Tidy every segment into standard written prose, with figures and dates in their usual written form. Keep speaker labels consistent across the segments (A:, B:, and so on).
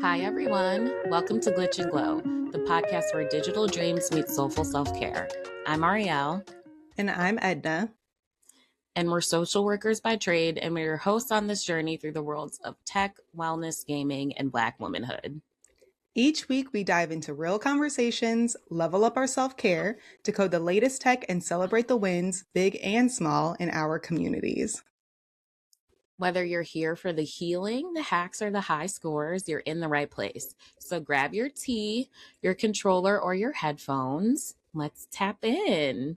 A: Hi, everyone. Welcome to Glitch and Glow, the podcast where digital dreams meet soulful self-care. I'm Arielle.
B: And I'm Edna.
A: And we're social workers by trade, and we're your hosts on this journey through the worlds of tech, wellness, gaming, and Black womanhood.
B: Each week, we dive into real conversations, level up our self-care, decode the latest tech, and celebrate the wins, big and small, in our communities.
A: Whether you're here for the healing, the hacks, or the high scores, you're in the right place. So grab your tea, your controller, or your headphones. Let's tap in.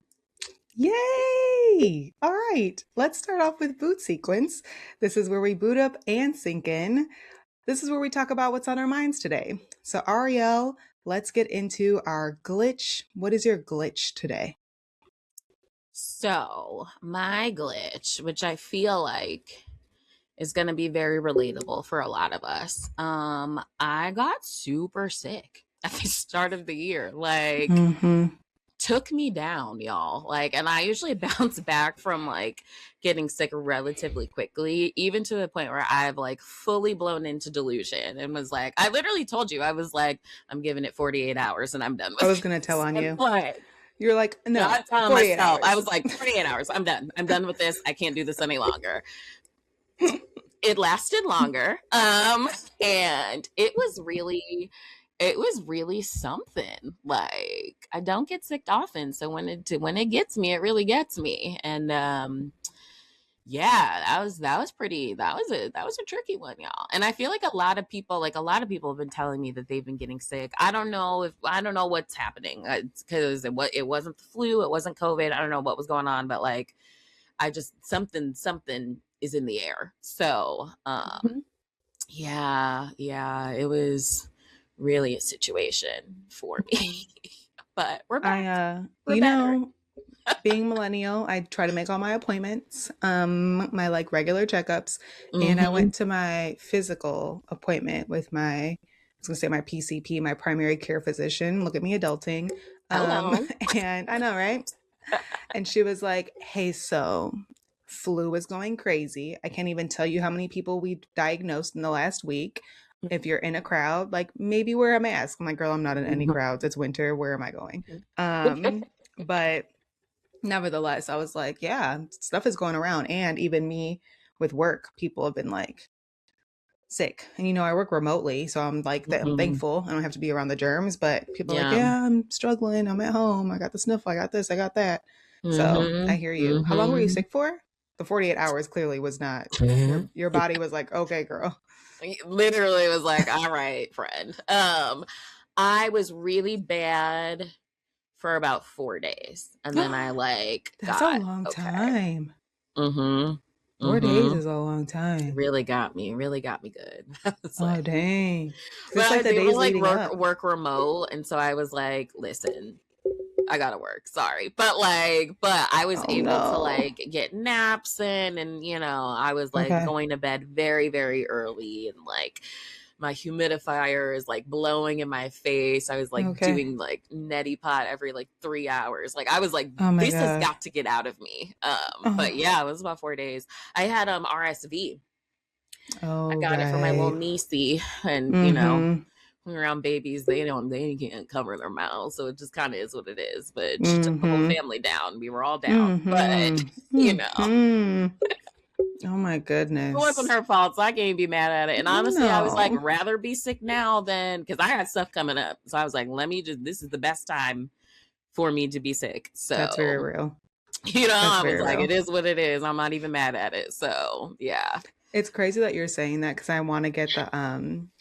B: Yay! All right, let's start off with boot sequence. This is where we boot up and sink in. This is where we talk about what's on our minds today. So Arielle, let's get into our glitch. What is your glitch today?
A: So my glitch, which I feel like is going to be very relatable for a lot of us. I got super sick at the start of the year. Like, took me down, y'all. Like, and I usually bounce back from like getting sick relatively quickly, even to the point where I've like fully blown into delusion and was like, I literally told you, I was like, I'm giving it 48 hours and I'm done with it.
B: I was going to tell on you.
A: What?
B: You're like, no,
A: I'm telling
B: 48
A: myself.
B: hours.
A: I was like, 48 hours. I'm done. I'm done with this. I can't do this any longer. It lasted longer. And it was really something. Like, I don't get sick often. So when it gets me, it really gets me. And yeah, that was a tricky one, y'all. And I feel like a lot of people have been telling me that they've been getting sick. I don't know what's happening. It's because it wasn't the flu, it wasn't COVID. I don't know what was going on, but like I just something is in the air. So yeah, it was really a situation for me. But we're back. We're better.
B: Being millennial, I try to make all my appointments, my like regular checkups. And I went to my physical appointment with my PCP, my primary care physician. Look at me adulting.
A: Hello.
B: And I know, right? And she was like, hey, so flu is going crazy. I can't even tell you how many people we diagnosed in the last week. If you're in a crowd, like maybe wear a mask. I'm like, girl, I'm not in any crowds. It's winter. Where am I going? But nevertheless, I was like, yeah, stuff is going around. And even me with work, people have been like sick. And, I work remotely. So I'm like, I'm thankful. I don't have to be around the germs. But people are like, yeah, I'm struggling. I'm at home. I got the sniffle. I got this. I got that. So I hear you. How long were you sick for? The 48 hours clearly was not. Your body was like, okay, girl.
A: Literally was like, all right, friend. I was really bad for about 4 days. And then I
B: That's a long time. 4 days is a long time.
A: Really got me good.
B: Oh, dang.
A: Well, like the days leading up. Work remote. And so I was like, listen, I gotta work. Sorry. But I was able to like get naps in, and I was like going to bed very, very early, and like my humidifier is like blowing in my face. I was like doing like neti pot every like 3 hours. Like I was like, this has got to get out of me. But yeah, it was about 4 days. I had RSV. I got it from my little niecey, and around babies, they can't cover their mouths, so it just kind of is what it is. But she took the whole family down. We were all down, but
B: oh my goodness,
A: it wasn't her fault, so I can't be mad at it. And honestly, I was like, rather be sick now than, because I had stuff coming up. So I was like, this is the best time for me to be sick. So
B: that's very real.
A: I was like, it is what it is. I'm not even mad at it. So yeah.
B: It's crazy that you're saying that, because I want to get the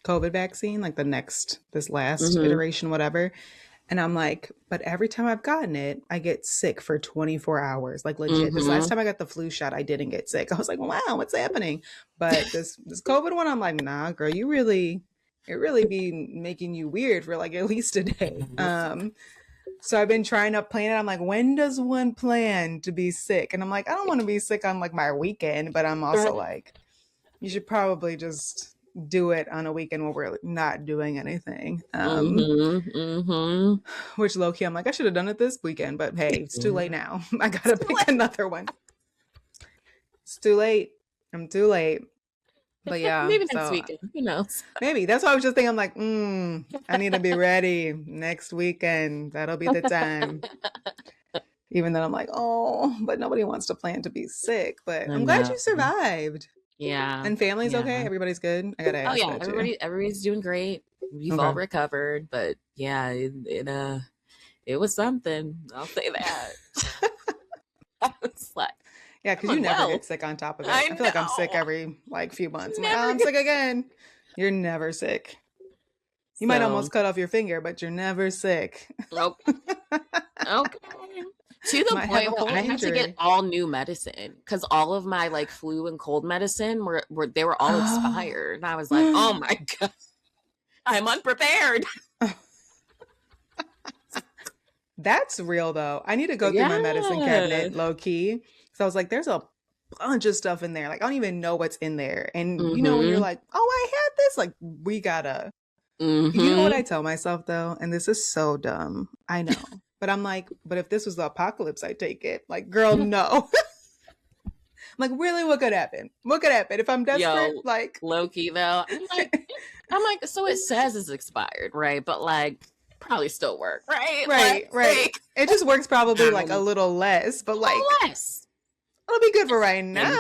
B: COVID vaccine, like this last iteration, whatever. And I'm like, but every time I've gotten it, I get sick for 24 hours. Like legit. This last time I got the flu shot, I didn't get sick. I was like, wow, what's happening? But this COVID one, I'm like, nah, girl, it really be making you weird for like at least a day. So I've been trying to plan it. I'm like, when does one plan to be sick? And I'm like, I don't want to be sick on like my weekend, but I'm also like, you should probably just do it on a weekend where we're not doing anything. Which low-key, I'm like, I should have done it this weekend, but hey, it's too late now. I gotta pick another one. It's too late. I'm too late. But yeah,
A: maybe next weekend. Who knows?
B: Maybe. That's why I was just thinking, I'm like, I need to be ready next weekend. That'll be the time. Even though I'm like, oh, but nobody wants to plan to be sick. But I'm glad you survived.
A: Yeah.
B: And family's okay? Everybody's good? I gotta ask that too.
A: Everybody's doing great. We've all recovered, but yeah, it was something. I'll say that. I was like,
B: yeah, because you never get sick on top of it. I feel like I'm sick every few months. I'm sick again. You're never sick. You might almost cut off your finger, but you're never sick.
A: Nope. Okay. To the point where I had to get all new medicine because all of my flu and cold medicine were all expired. And I was like, oh my God, I'm unprepared.
B: That's real though. I need to go through my medicine cabinet low key. So I was like, there's a bunch of stuff in there. I don't even know what's in there. And you know, when you're like, oh, I had this, we gotta, you know what I tell myself though? And this is so dumb. I know. But I'm like, but if this was the apocalypse, I'd take it. Girl, no. I'm really, what could happen? What could happen if I'm desperate?
A: Low key though. I'm like, so it says it's expired, right? But probably still work, right?
B: Right. It just works probably a little less, but
A: less.
B: It'll be good for right now.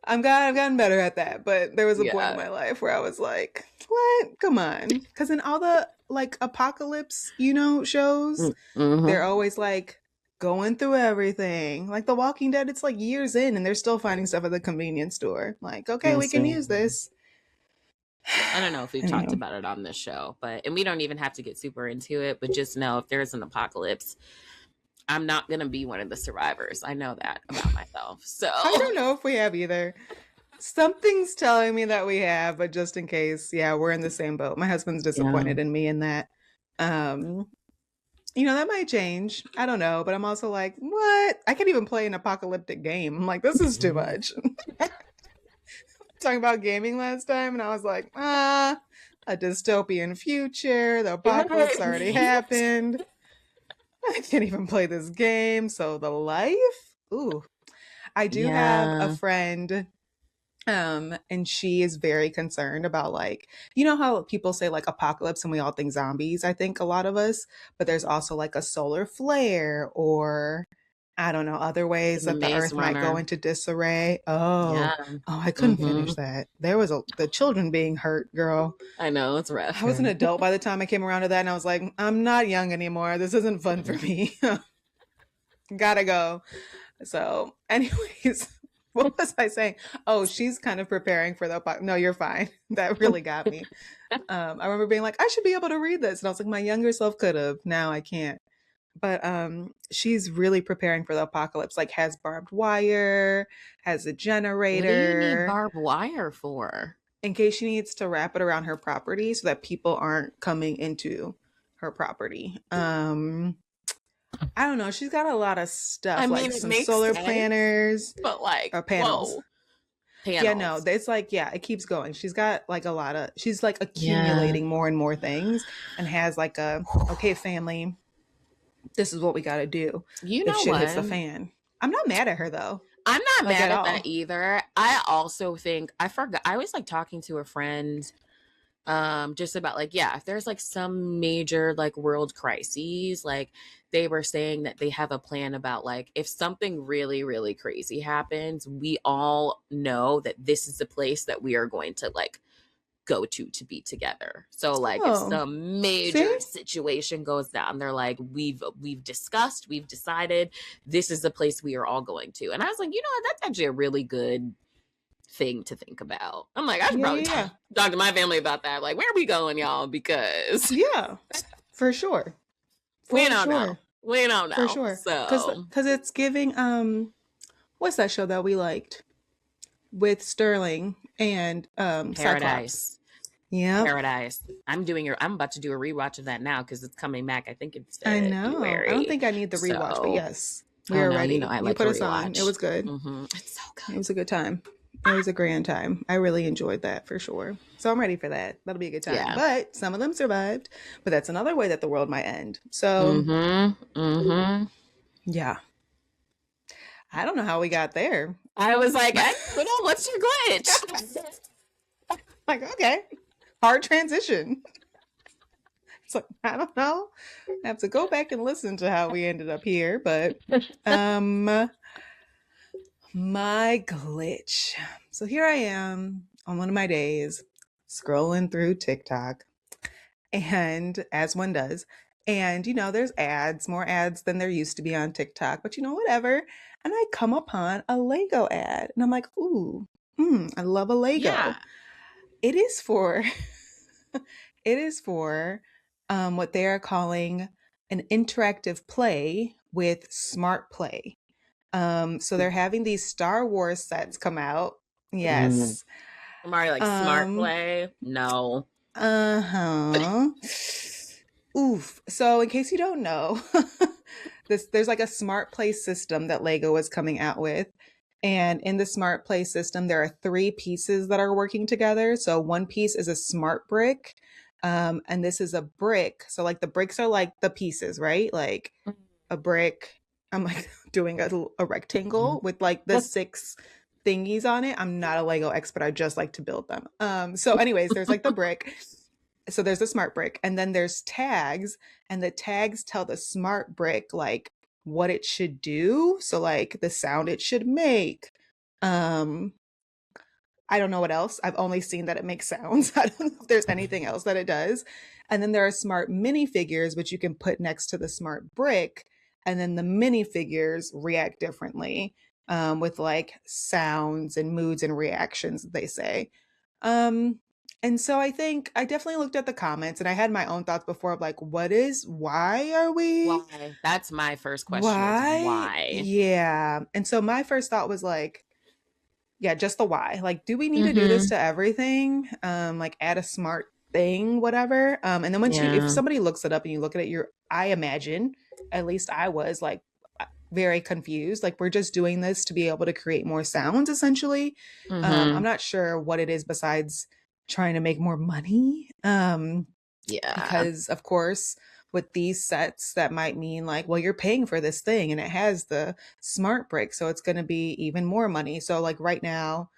B: I'm glad I've gotten better at that, but there was a point in my life where I was like, what? Come on. Because in all the apocalypse, shows, they're always going through everything. The Walking Dead, it's years in and they're still finding stuff at the convenience store. Okay, we can use this.
A: I don't know if we've talked about it on this show, and we don't even have to get super into it, but just know if there's an apocalypse, I'm not going to be one of the survivors. I know that about myself. So
B: I don't know if we have either. Something's telling me that we have, but just in case, we're in the same boat. My husband's disappointed in me in that. That might change. I don't know, but I'm also like, what? I can't even play an apocalyptic game. I'm like, this is too much. Talking about gaming last time, and I was like, a dystopian future. The apocalypse already happened. I can't even play this game. So the life? Ooh. I do have a friend, and she is very concerned about how people say apocalypse and we all think zombies, I think a lot of us, but there's also a solar flare or I don't know, other ways that the earth might go into disarray. Oh, I couldn't finish that. There was the children being hurt, girl.
A: I know, it's rough.
B: I was an adult by the time I came around to that, and I was like, I'm not young anymore. This isn't fun for me. Gotta go. So, anyways, what was I saying? Oh, she's kind of preparing for the no, you're fine. That really got me. I remember being like, I should be able to read this. And I was like, my younger self could have. Now I can't. But she's really preparing for the apocalypse, has barbed wire, has a generator.
A: What do you need barbed wire for?
B: In case she needs to wrap it around her property so that people aren't coming into her property. I don't know. She's got a lot of stuff. I mean, some solar planners.
A: But
B: panels.
A: Whoa.
B: Panels. Yeah, no, it's it keeps going. She's got a lot of, she's accumulating more and more things and has okay, family, this is what we got to do. If shit hits the fan. I'm not mad at her though.
A: I'm not mad at that either. I also think I was talking to a friend just about if there's some major world crises, they were saying that they have a plan about if something really, really crazy happens, we all know that this is the place that we are going to go to be together. So if some major situation goes down, they're we've discussed, we've decided this is the place we are all going to. And I was like, that's actually a really good thing to think about. I'm I should probably talk to my family about that. Where are we going, y'all? Because
B: for sure.
A: We don't know.
B: For sure.
A: So
B: because it's giving what's that show that we liked with Sterling and
A: Paradise.
B: Cyclops. Yeah,
A: Paradise. I'm about to do a rewatch of that now because it's coming back. I think it's
B: February. I know. I don't think I need the rewatch, but yes, we are ready. You put us on. It was good.
A: It's so good.
B: It was a good time. It was a grand time. I really enjoyed that for sure. So I'm ready for that. That'll be a good time. Yeah. But some of them survived. But that's another way that the world might end. So yeah. I don't know how we got there.
A: I was like, what's your glitch?
B: Like, okay, hard transition. It's like, I don't know. I have to go back and listen to how we ended up here, but my glitch. So here I am on one of my days scrolling through TikTok, and as one does, and there's ads, more ads than there used to be on TikTok, but whatever. And I come upon a Lego ad, and I'm like, ooh, I love a Lego.
A: Yeah.
B: It is for what they are calling an interactive play with smart play. So they're having these Star Wars sets come out. Yes.
A: Mario, like smart play? No.
B: Oof. So in case you don't know, there's like a smart play system that Lego is coming out with. And in the smart play system, there are 3 pieces that are working together. So one piece is a smart brick. And this is a brick. So like the bricks are like the pieces, right? Like a brick. I'm like doing a rectangle with like the 6 thingies on it. I'm not a Lego expert. I just like to build them. So anyways, there's like the brick. So there's the smart brick, and then there's tags, and the tags tell the smart brick like what it should do. So like the sound it should make. I don't know what else. I've only seen that it makes sounds. I don't know if there's anything else that it does. And then there are smart minifigures, which you can put next to the smart brick. And then the minifigures react differently with like sounds and moods and reactions, they say. And so I think I definitely looked at the comments, and I had my own thoughts before of like, why are we?
A: Why? That's my first question. Why?
B: Yeah. And so my first thought was like, yeah, just the why. Like, do we need to do this to everything? Like add a smart thing, whatever. And then if somebody looks it up and you look at it, I imagine, at least I was like very confused. Like, we're just doing this to be able to create more sounds, essentially. I'm not sure what it is besides trying to make more money. Because of course, with these sets, that might mean like, well, you're paying for this thing and it has the smart brick, so it's going to be even more money. So like right now,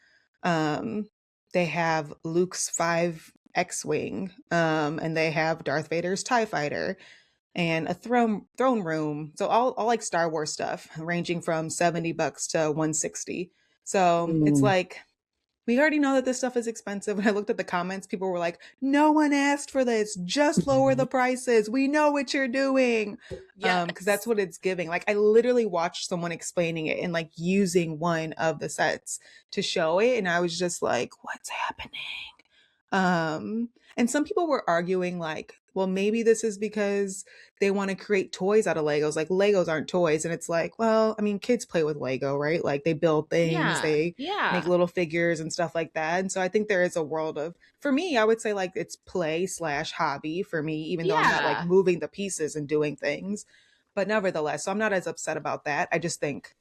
B: they have Luke's 5 X-Wing, and they have Darth Vader's TIE Fighter and a throne room. So all like Star Wars stuff, ranging from $70 to $160. So it's like, we already know that this stuff is expensive. When I looked at the comments, people were like, no one asked for this. Just lower the prices. We know what you're doing. Because that's what it's giving. Like, I literally watched someone explaining it and like using one of the sets to show it. And I was just like, what's happening? And some people were arguing like, well, maybe this is because they want to create toys out of Legos. Like, Legos aren't toys. And it's like, well, I mean, kids play with Lego, right? Like, they build things, they make little figures and stuff like that. And so I think there is a world of, for me, I would say like it's play / hobby for me, even though I'm not like moving the pieces and doing things. But nevertheless, so I'm not as upset about that. I just think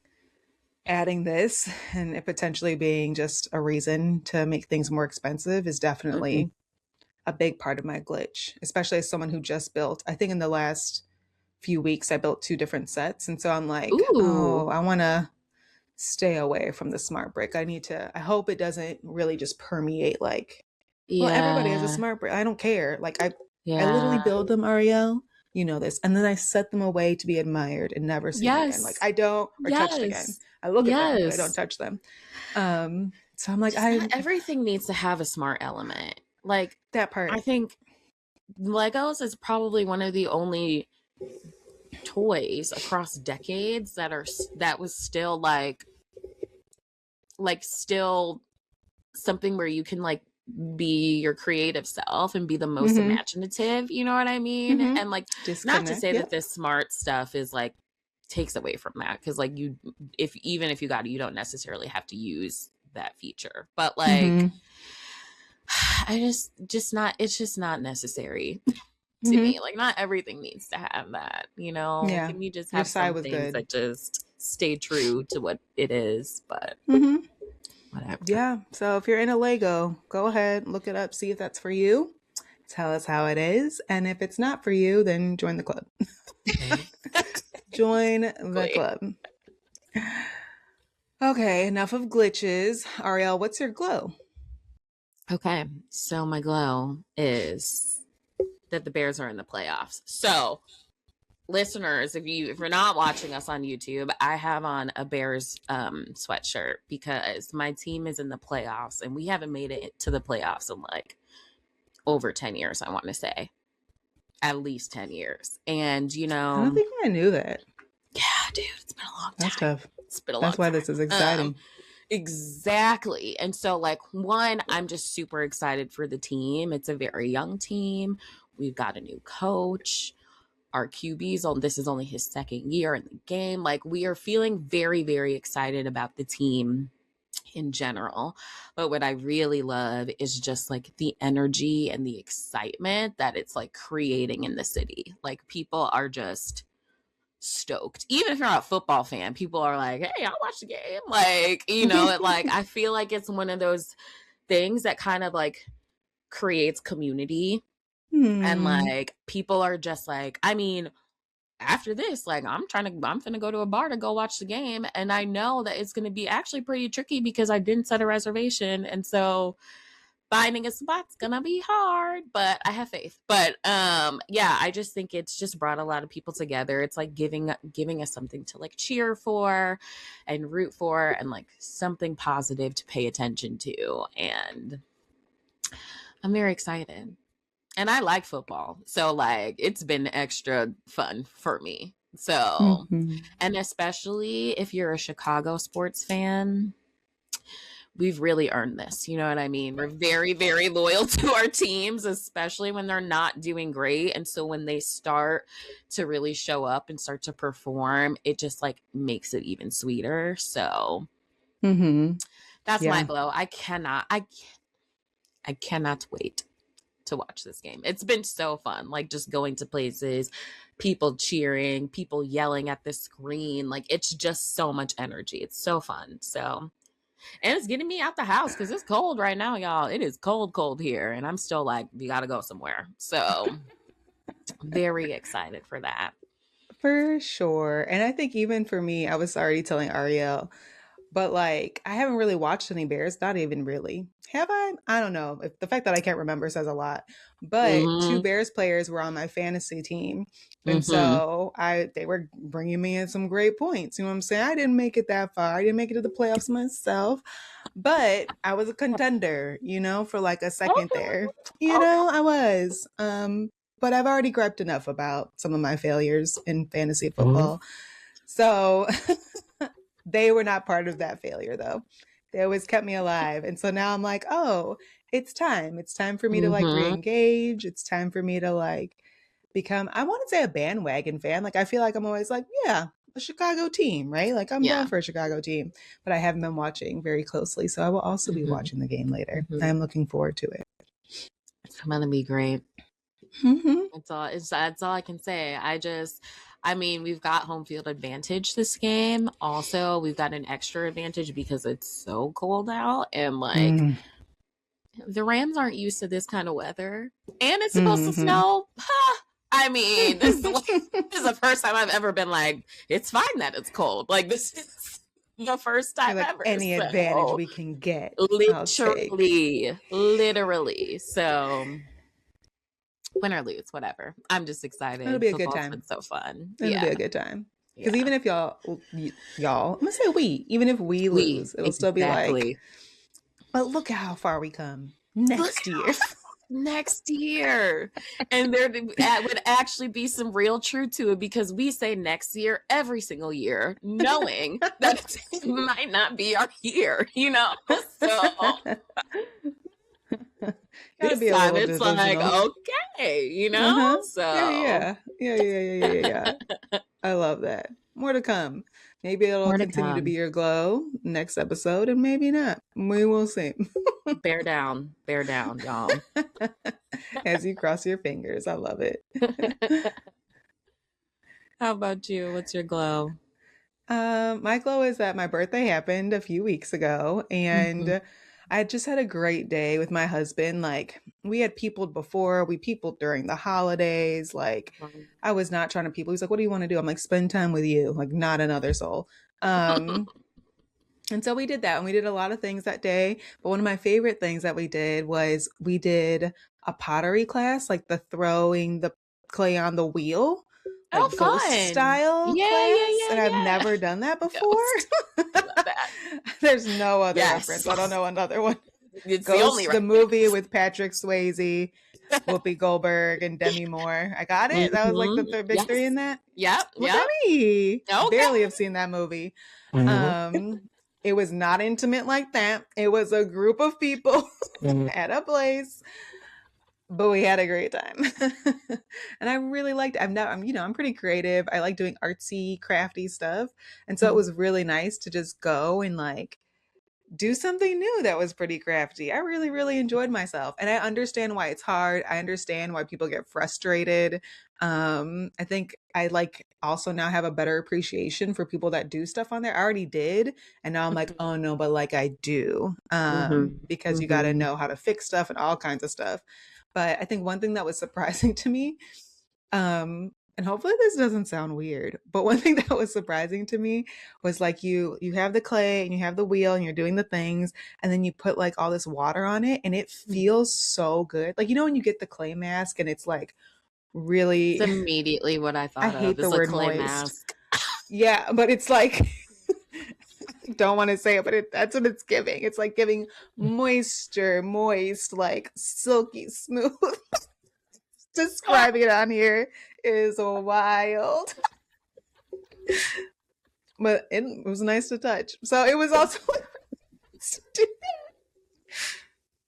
B: adding this and it potentially being just a reason to make things more expensive is definitely a big part of my glitch, especially as someone who just built, I think in the last few weeks, I built 2 different sets. And so I'm like, oh, I want to stay away from the smart brick. I hope it doesn't really just permeate like, well, everybody has a smart brick. I don't care. Like I literally build them, Arielle. You know this. And then I set them away to be admired and never seen again. Like I don't, or touched again. I look at them, but I don't touch them. So I'm like,
A: everything needs to have a smart element. Like
B: that part.
A: I think Legos is probably one of the only toys across decades that was still like still something where you can like be your creative self and be the most imaginative, you know what I mean? And like, not to say that this smart stuff is like takes away from that, because like even if you got it, you don't necessarily have to use that feature, but like it's just not necessary to me. Like, not everything needs to have that, you know? Can you just have some things that just stay true to what it is? But whatever.
B: Yeah. So if you're in a Lego, go ahead, look it up, see if that's for you. Tell us how it is. And if it's not for you, then join the club. Join the club. Okay, enough of glitches. Arielle, what's your glow?
A: Okay, so my glow is that the Bears are in the playoffs. So, listeners, if you're not watching us on YouTube, I have on a Bears sweatshirt because my team is in the playoffs and we haven't made it to the playoffs in like over 10 years, I want to say. At least 10 years. And
B: I don't think I knew that.
A: Yeah, dude, it's been a long time.
B: That's tough.
A: It's been a long
B: That's why this is exciting.
A: Exactly. And so, like, one, I'm just super excited for the team. It's a very young team. We've got a new coach. Our QB's on, this is only his second year in the game. Like, we are feeling very, very excited about the team in general. But what I really love is just like the energy and the excitement that it's like creating in the city. Like, people are just stoked. Even if you're not a football fan, people are like, hey, I'll watch the game. Like, you know, it, like, I feel like it's one of those things that kind of like creates community. And like, people are just like, I mean, after this, like, I'm finna go to a bar to go watch the game. And I know that it's going to be actually pretty tricky because I didn't set a reservation. And so finding a spot's gonna be hard, but I have faith. But yeah, I just think it's just brought a lot of people together. It's like giving us something to like cheer for and root for and like something positive to pay attention to. And I'm very excited. And I like football. So like it's been extra fun for me. So and especially if you're a Chicago sports fan, we've really earned this. You know what I mean? We're very, very loyal to our teams, especially when they're not doing great. And so when they start to really show up and start to perform, it just like makes it even sweeter. So that's my glow. I cannot wait to watch this game. It's been so fun. Like just going to places, people cheering, people yelling at the screen. Like it's just so much energy. It's so fun. So and it's getting me out the house because it's cold right now, y'all. It is cold here. And I'm still like, we got to go somewhere. So very excited for that.
B: For sure. And I think even for me, I was already telling Arielle, but like, I haven't really watched any Bears. Not even really. Have I? I don't know. If the fact that I can't remember says a lot. But two Bears players were on my fantasy team. And so they were bringing me in some great points. You know what I'm saying? I didn't make it that far. I didn't make it to the playoffs myself. But I was a contender, you know, for like a second there. You know, I was. But I've already griped enough about some of my failures in fantasy football. So they were not part of that failure, though. They always kept me alive. And so now I'm like, oh, it's time. It's time for me to like re-engage. It's time for me to like become, I want to say a bandwagon fan. Like, I feel like I'm always like, yeah, a Chicago team, right? Like I'm down for a Chicago team, but I haven't been watching very closely. So I will also be watching the game later. I'm looking forward to it.
A: It's going to be great. That's all I can say. I mean, we've got home field advantage this game. Also, we've got an extra advantage because it's so cold out and like the Rams aren't used to this kind of weather and it's supposed to snow. I mean, this is the first time I've ever been like, it's fine that it's cold. Like this is the first time
B: like
A: ever.
B: Any advantage we can get.
A: Literally. So win or lose, whatever. I'm just excited.
B: It'll be a good time.
A: It's so fun.
B: It'll be a good time. Because even if y'all, I'm gonna say even if we lose, it'll still be like, but look at how far we come next year.
A: Next year. And there would actually be some real truth to it because we say next year every single year, knowing that it might not be our year, you know? So
B: Gotta be
A: it's like, okay, you know? So
B: yeah. I love that. More to come. Maybe it'll continue to be your glow next episode, and maybe not. We will see.
A: Bear down, y'all.
B: As you cross your fingers. I love it.
A: How about you? What's your glow?
B: My glow is that my birthday happened a few weeks ago, and I just had a great day with my husband. Like, we had peopled before. We peopled during the holidays. Like, I was not trying to people. He's like, what do you want to do? I'm like, spend time with you. Like, not another soul. And so we did that, and we did a lot of things that day. But one of my favorite things that we did was we did a pottery class, like the throwing the clay on the wheel,
A: Oh,
B: like ghost
A: fun.
B: style class. And I've never done that before.
A: Love that.
B: There's no other reference. I don't know another one.
A: It's
B: Ghost, the movie with Patrick Swayze, Whoopi Goldberg, and Demi Moore. I got it. That was like the big three in that.
A: Yep.
B: Well, Demi.
A: Okay.
B: Barely have seen that movie. It was not intimate like that. It was a group of people at a place, but we had a great time. And I really liked it. I'm pretty creative. I like doing artsy, crafty stuff. And so it was really nice to just go and like do something new that was pretty crafty. I really, really enjoyed myself. And I understand why it's hard. I understand why people get frustrated. I think I like also now have a better appreciation for people that do stuff on there. I already did. And now I'm like, oh no, but like I do. Because you got to know how to fix stuff and all kinds of stuff. But I think one thing that was surprising to me, and hopefully this doesn't sound weird, but one thing that was surprising to me was like you have the clay and you have the wheel and you're doing the things, and then you put like all this water on it and it feels so good. Like, you know, when you get the clay mask and it's like really...
A: It's immediately what I thought
B: I hate the word
A: clay
B: moist.
A: Mask.
B: Yeah, but it's like... don't want to say it, but that's what it's giving. It's like giving moisture, moist, like silky smooth. Describing it on here is wild. But it was nice to touch. So it was also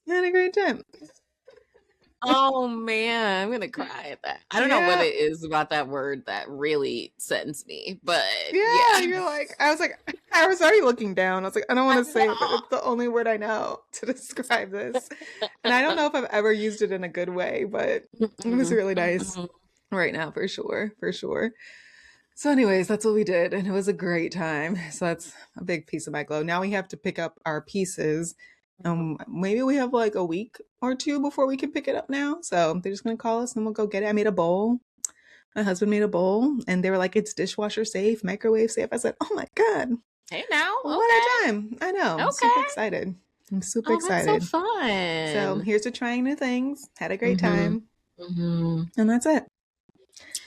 B: I had a great time.
A: Oh man, I'm gonna cry at that. I don't know what it is about that word that really sends me, but
B: you're like, I was already looking down. I was like, I don't want to say it, but it's the only word I know to describe this. And I don't know if I've ever used it in a good way, but it was really nice right now, for sure. So anyways, that's what we did, and it was a great time. So that's a big piece of my glow. Now we have to pick up our pieces. Maybe we have like a week or two before we can pick it up now. So they're just going to call us and we'll go get it. I made a bowl. My husband made a bowl and they were like, it's dishwasher safe, microwave safe. I said, oh my God.
A: Hey now.
B: What a time. I know. I'm super excited. I'm super excited.
A: That's so fun.
B: So here's to trying new things. Had a great time. And that's it.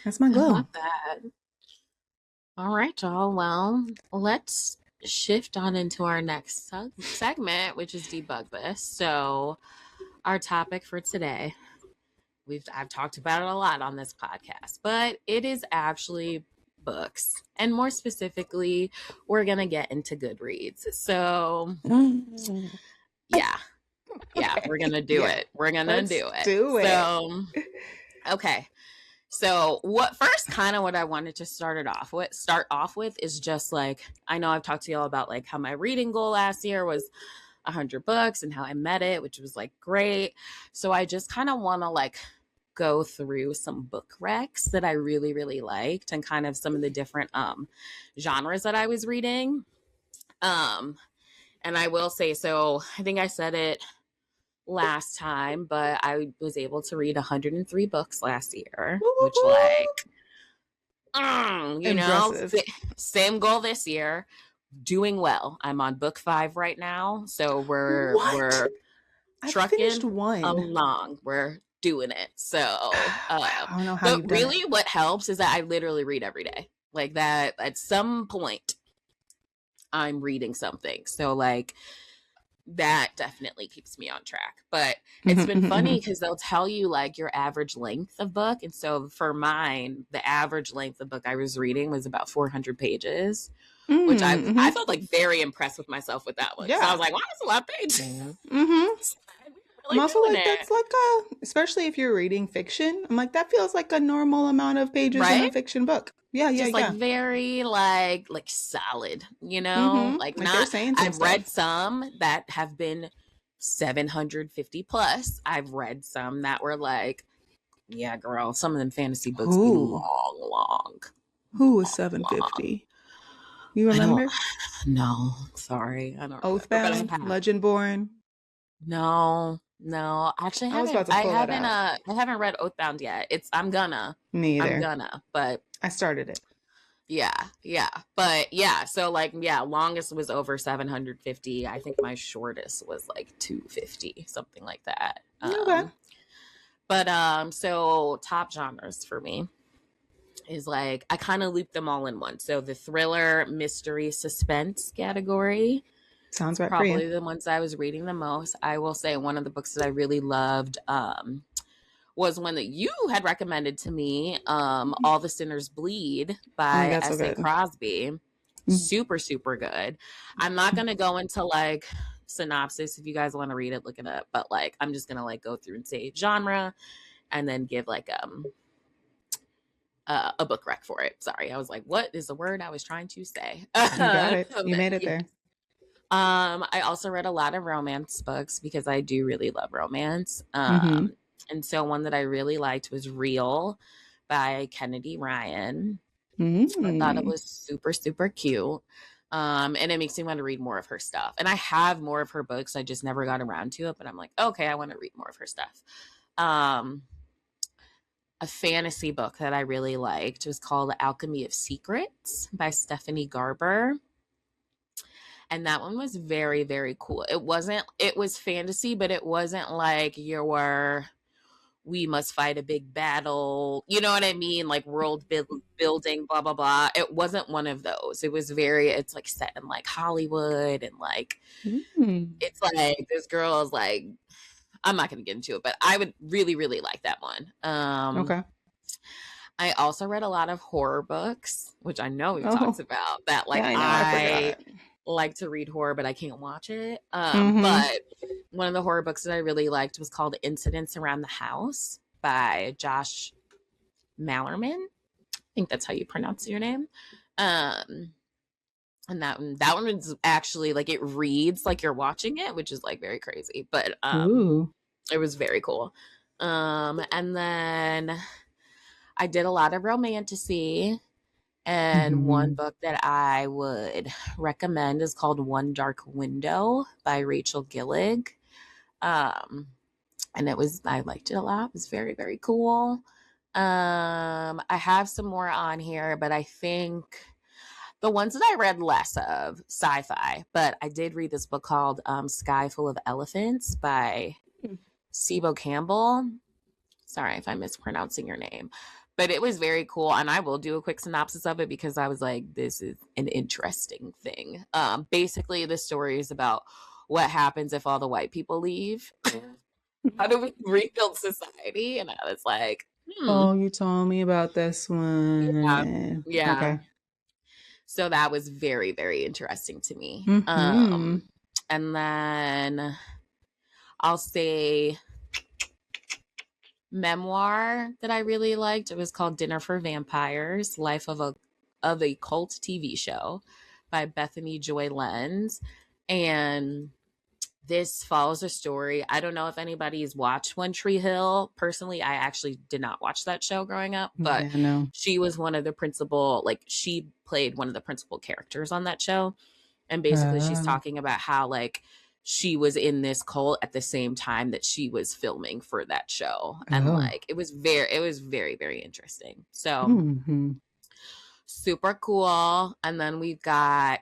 B: That's my glow.
A: I love that. All right, y'all. Well, let's shift on into our next segment, which is Debug This. So our topic for today, I've talked about it a lot on this podcast, but it is actually books, and more specifically we're gonna get into Goodreads. So yeah, we're gonna do it.
B: Let's do it.
A: So okay. So what I wanted to start off with is just like, I know I've talked to y'all about like how my reading goal last year was 100 books and how I met it, which was like great. So I just kind of want to like go through some book recs that I really, really liked and kind of some of the different genres that I was reading. And I will say, so I think I said it last time, but I was able to read 103 books last year, which same goal this year. Doing well. I'm on book 5 right now, so we're trucking along. We're doing it. So
B: I don't know how.
A: But really, what helps is that I literally read every day. Like that, at some point, I'm reading something. So like, that definitely keeps me on track. But it's been funny because they'll tell you like your average length of book. And so for mine, the average length of book I was reading was about 400 pages, which I felt like very impressed with myself with that one. Yeah. So I was like, wow, that's a lot of pages.
B: I'm also like, that's like especially if you're reading fiction, I'm like, that feels like a normal amount of pages in a fiction book. Just
A: like very like solid, you know, like not. I've read some that have been 750 plus. I've read some that were like, yeah, girl, some of them fantasy books be long.
B: Who was 750? You remember?
A: No, sorry, I don't.
B: Oathbound, Legendborn.
A: No. Actually, I haven't read Oathbound yet. I'm gonna.
B: Me either.
A: I'm gonna, but
B: I started it.
A: Yeah. But yeah, so like, yeah, longest was over 750. I think my shortest was like 250, something like that.
B: Okay.
A: But so top genres for me is like, I kind of loop them all in one. So the thriller, mystery, suspense category.
B: Sounds right
A: Probably
B: for you.
A: the ones I was reading the most. I will say one of the books that I really loved was one that you had recommended to me, All the Sinners Bleed
B: Oh my
A: by
B: God, so
A: S.A.
B: good.
A: Crosby. Super, super good. I'm not going to go into like synopsis. If you guys want to read it, look it up. But like, I'm just going to like go through and say genre and then give like a book rec for it. Sorry. I was like, what is the word I was trying to say?
B: You got it. You made it there.
A: I also read a lot of romance books because I do really love romance. And so one that I really liked was Real by Kennedy Ryan. I thought it was super, super cute. And it makes me want to read more of her stuff. And I have more of her books. I just never got around to it. But I'm like, okay, I want to read more of her stuff. A fantasy book that I really liked was called Alchemy of Secrets by Stephanie Garber. And that one was very, very cool. It was fantasy, but it wasn't like we must fight a big battle. You know what I mean? Like world building, blah, blah, blah. It wasn't one of those. It's like set in like Hollywood and like, it's like this girl is like, I'm not going to get into it, but I would really, really like that one.
B: Okay.
A: I also read a lot of horror books, which I know we've talked about that. Like,
B: yeah, I
A: like to read horror, but I can't watch it. But one of the horror books that I really liked was called Incidents Around the House by Josh Malerman. I think that's how you pronounce your name. And that one is actually like, it reads like you're watching it, which is like very crazy, but it was very cool. And then I did a lot of romantasy. And one book that I would recommend is called One Dark Window by Rachel Gillig. And I liked it a lot. It was very, very cool. I have some more on here, but I think the ones that I read less of, sci-fi, but I did read this book called Sky Full of Elephants by Cebo Campbell. Sorry if I'm mispronouncing your name. But it was very cool, and I will do a quick synopsis of it because I was like, this is an interesting thing. Basically, the story is about what happens if all the white people leave. How do we rebuild society? And I was like,
B: Oh, you told me about this one.
A: Yeah.
B: Okay.
A: So that was very, very interesting to me. And then I'll say memoir that I really liked. It was called Dinner for Vampires, Life of a Cult TV Show by Bethany Joy Lenz. And this follows a story. I don't know if anybody's watched One Tree Hill. Personally, I actually did not watch that show growing up, but she was one of the principal, like she played one of the principal characters on that show. And basically she's talking about how like she was in this cult at the same time that she was filming for that show. And like, it was very, very interesting. So super cool. And then we've got,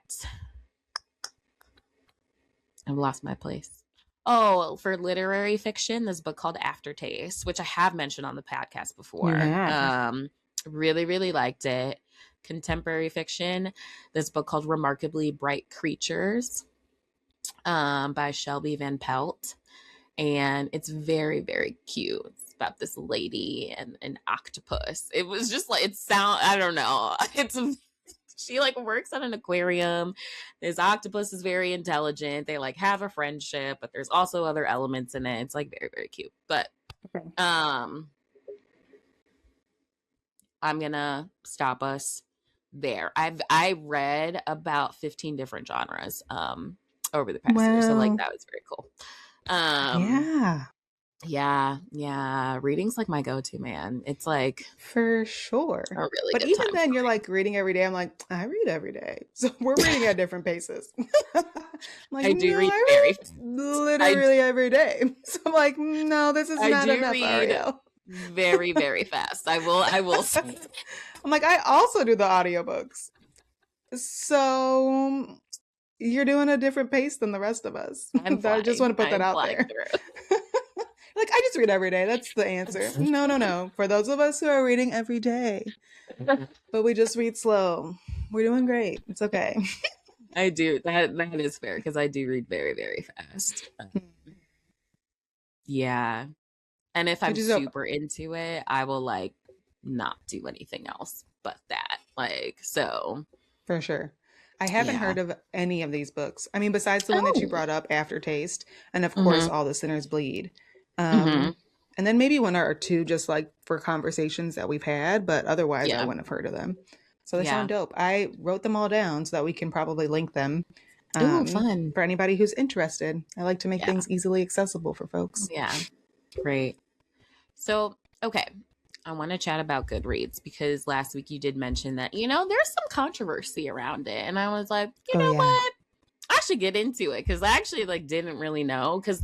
A: I've lost my place. Oh, for literary fiction, this book called Aftertaste, which I have mentioned on the podcast before.
B: Yeah.
A: Really, really liked it. Contemporary fiction, this book called Remarkably Bright Creatures by SHelby Van Pelt. And it's very, very cute. It's about this lady and an octopus. It was just like, I don't know. She like works at an aquarium. This octopus is very intelligent. They like have a friendship, but there's also other elements in it. It's like very, very cute. But I'm gonna stop us there. I read about 15 different genres over the past year. So like that was very cool. Yeah. Reading's like my go-to, man. It's like
B: for sure.
A: A really
B: but
A: good
B: even
A: time
B: then, you're like reading every day. I'm like, I read every day, so we're reading at different paces. Like,
A: I do read
B: literally every day. So I'm like, no, this is not enough, Arielle.
A: Very, very fast. I will say.
B: I'm like, I also do the audiobooks. So you're doing a different pace than the rest of us. I just want to put that out there. Like, I just read every day. That's the answer. No. For those of us who are reading every day, but we just read slow, we're doing great. It's okay.
A: I do. That is fair because I do read very, very fast. Yeah. And if I'm super into it, I will like not do anything else but that. Like, so.
B: For sure. I haven't heard of any of these books. I mean, besides the one that you brought up, Aftertaste, and of course, All the Sinners Bleed. And then maybe one or two just like for conversations that we've had, but otherwise I wouldn't have heard of them. So they sound dope. I wrote them all down so that we can probably link them
A: fun.
B: for anybody who's interested. I like to make things easily accessible for folks.
A: Yeah. Great. So, okay. I want to chat about Goodreads because last week you did mention that, there's some controversy around it. And I was like, you know what? I should get into it because I actually didn't really know. Because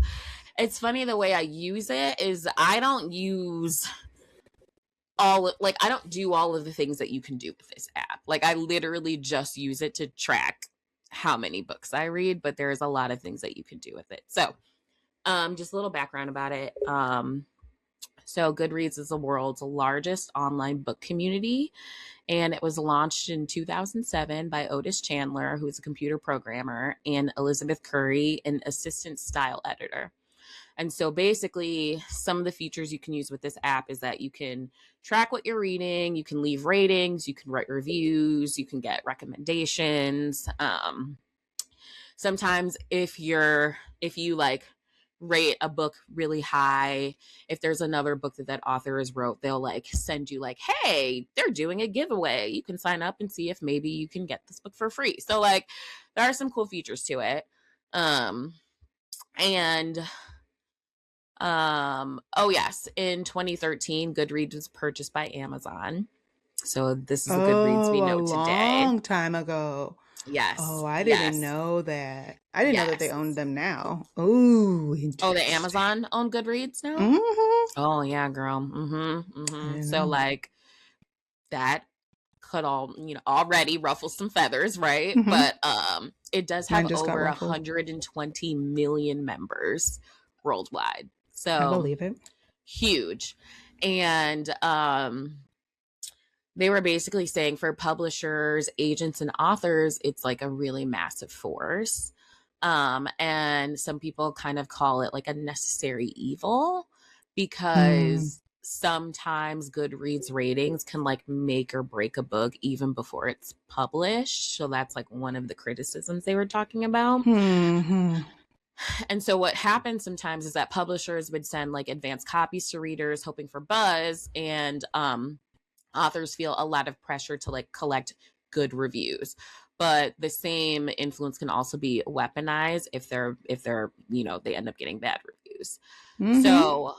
A: it's funny, the way I use it is I don't use I don't do all of the things that you can do with this app. Like, I literally just use it to track how many books I read, but there's a lot of things that you can do with it. So, just a little background about it. So Goodreads is the world's largest online book community, and it was launched in 2007 by Otis Chandler, who is a computer programmer, and Elizabeth Curry, an assistant style editor. And so basically, some of the features you can use with this app is that you can track what you're reading, you can leave ratings, you can write reviews, you can get recommendations. Sometimes if you rate a book really high, if there's another book that author has wrote, they'll send you hey, they're doing a giveaway, you can sign up and see if maybe you can get this book for free. So there are some cool features to it. Oh yes, in 2013 Goodreads was purchased by Amazon. So this is the Goodreads we know today.
B: A long time ago.
A: Yes.
B: Oh, I didn't know that. I didn't know that they owned them now. Oh,
A: the Amazon owned Goodreads now? Oh, yeah, girl. So, that could already ruffle some feathers, right? But it does have over 120 million members worldwide. So,
B: I believe it.
A: Huge. And they were basically saying for publishers, agents, and authors, it's a really massive force. And some people kind of call it a necessary evil because sometimes Goodreads ratings can make or break a book even before it's published. So that's one of the criticisms they were talking about. And so what happens sometimes is that publishers would send advanced copies to readers hoping for buzz, and authors feel a lot of pressure to collect good reviews. But the same influence can also be weaponized if they're they end up getting bad reviews. So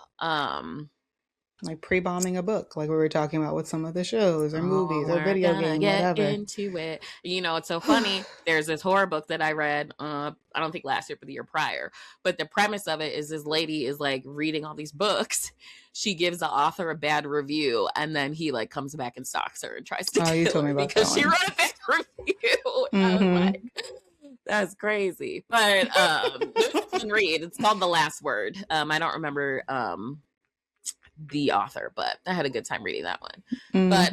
B: pre-bombing a book, like we were talking about with some of the shows or movies or video games, whatever.
A: Into it. It's so funny. There's this horror book that I read, I don't think last year, but the year prior. But the premise of it is this lady is reading all these books. She gives the author a bad review, and then he comes back and stalks her and tries to kill her because she wrote a bad review. And I was like, that's crazy. But read. It's called The Last Word. I don't remember the author, but I had a good time reading that one. But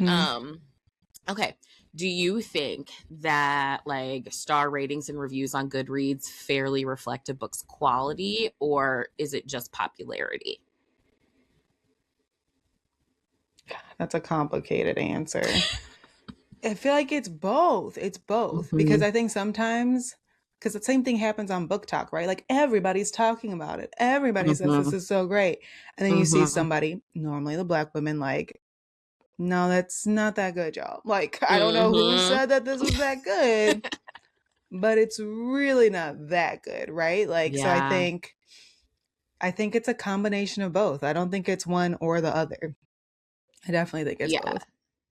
A: okay, do you think that star ratings and reviews on Goodreads fairly reflect a book's quality, or is it just popularity?
B: That's a complicated answer. I feel like it's both. Because I think sometimes, because the same thing happens on Book Talk, right? Everybody's talking about it. Everybody says this is so great. And then you see somebody, normally the Black women, no, that's not that good, y'all. I don't know who said that this was that good, but it's really not that good, right? So I think it's a combination of both. I don't think it's one or the other. I definitely think it's both.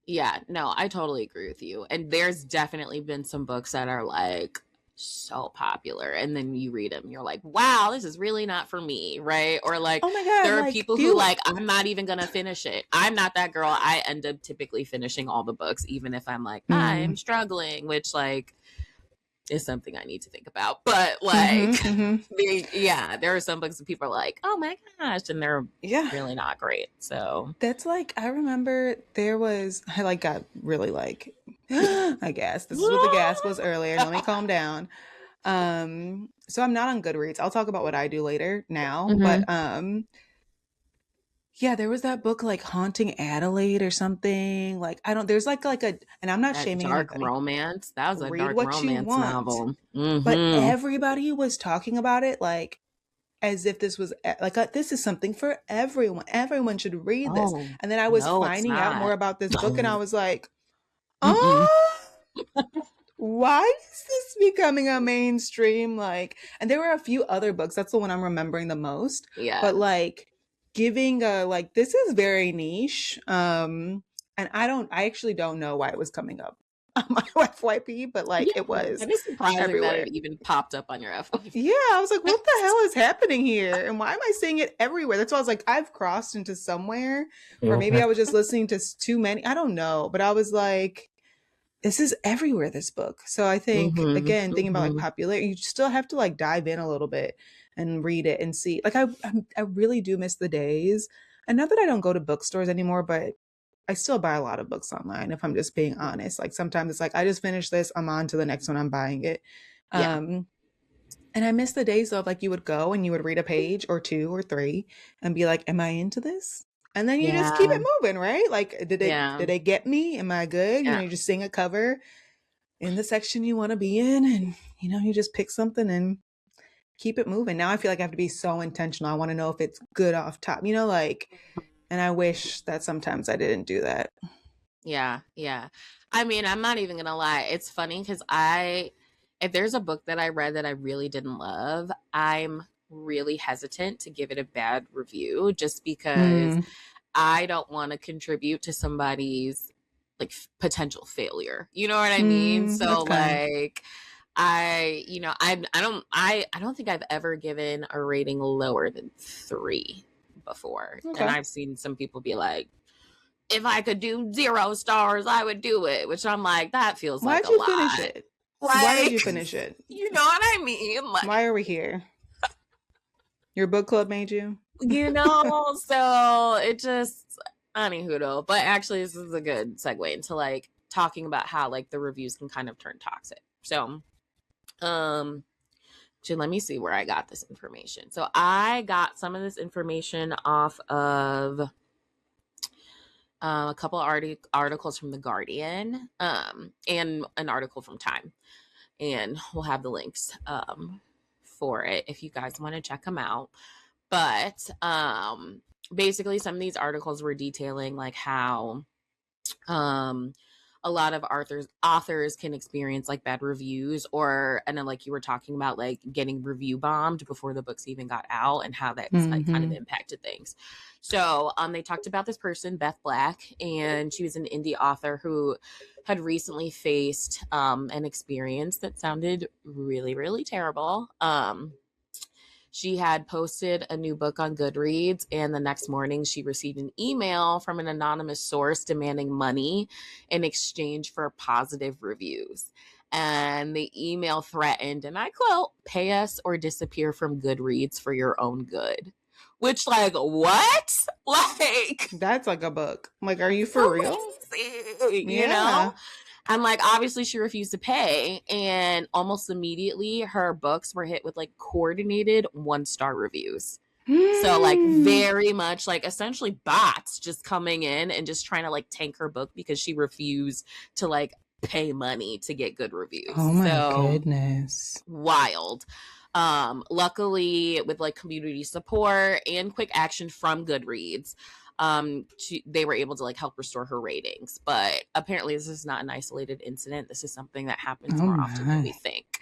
A: Yeah, no, I totally agree with you. And there's definitely been some books that are so popular, and then you read them, you're like, wow, this is really not for me, right? Or like,
B: oh my God,
A: there are
B: like,
A: people who like, I'm not even gonna finish it. I'm not that girl. I end up typically finishing all the books, even if I'm like, I'm struggling, which like is something I need to think about. But like, there are some books that people are like, oh my gosh, and they're really not great. So
B: that's like, I remember I like got really like, I guess this is what the gas was earlier. Let me calm down. So I'm not on Goodreads. I'll talk about what I do later now, but yeah, there was that book like Haunting Adelaide or something. Like, I don't, there's like a, and I'm not shaming
A: dark
B: anybody.
A: romance. That was a
B: Read
A: dark
B: what you
A: romance
B: want.
A: novel.
B: But everybody was talking about it like as if this was like this is something for everyone. Everyone should read this. And then I was finding out more about this book, and I was like, oh, why is this becoming a mainstream? Like, and there were a few other books. That's the one I'm remembering the most.
A: Yeah.
B: But like giving a like, this is very niche. And I actually don't know why it was coming up on my FYP, but like it was.
A: It is surprising
B: everywhere.
A: that it even popped up on your FYP.
B: Yeah, I was like, what the hell is happening here? And why am I seeing it everywhere? That's why I was like, I've crossed into somewhere, or maybe I was just listening to too many. I don't know, but I was like, this is everywhere, this book. So I think, again, thinking about like popularity, you still have to like dive in a little bit and read it and see. Like, I really do miss the days. And not that I don't go to bookstores anymore, but I still buy a lot of books online, if I'm just being honest. Like, sometimes it's like, I just finished this, I'm on to the next one, I'm buying it. Yeah. And I miss the days of like, you would go and you would read a page or two or three and be like, am I into this? And then you just keep it moving, right? Like, did they get me? Am I good? You know, you just sing a cover in the section you want to be in, and you know, you just pick something and keep it moving. Now I feel like I have to be so intentional. I want to know if it's good off top, you know, like, and I wish that sometimes I didn't do that.
A: Yeah. I mean, I'm not even gonna lie. It's funny because if there's a book that I read that I really didn't love, I'm really hesitant to give it a bad review just because I don't want to contribute to somebody's like potential failure. You know what I mean? So like I don't think I've ever given a rating lower than 3 before. And I've seen some people be like, if I could do 0 stars, I would do it, which I'm like, that feels like a lot.
B: Why'd you finish it? Like, why did you finish it?
A: You know what I mean? Like,
B: why are we here? Your book club made you?
A: You know, so it just, anywho, but actually this is a good segue into like talking about how like the reviews can kind of turn toxic. So, let me see where I got this information. So I got some of this information off of a couple articles from The Guardian, and an article from Time. And we'll have the links for it if you guys want to check them out. But basically, some of these articles were detailing like how a lot of authors can experience like bad reviews, and then like you were talking about like getting review bombed before the books even got out, and how that's like kind of impacted things. So they talked about this person, Beth Black, and she was an indie author who had recently faced an experience that sounded really, really terrible. She had posted a new book on Goodreads, and the next morning she received an email from an anonymous source demanding money in exchange for positive reviews. And the email threatened, and I quote, "Pay us or disappear from Goodreads for your own good." Which, like, what? Like,
B: that's like a book. Like, are you for real?
A: You know? And like, obviously she refused to pay, and almost immediately her books were hit with like coordinated 1-star reviews. So like very much like essentially bots just coming in and just trying to like tank her book because she refused to like pay money to get good reviews.
B: Oh my goodness.
A: Wild. Luckily with like community support and quick action from Goodreads, they were able to like help restore her ratings. But apparently this is not an isolated incident. This is something that happens more often than we think.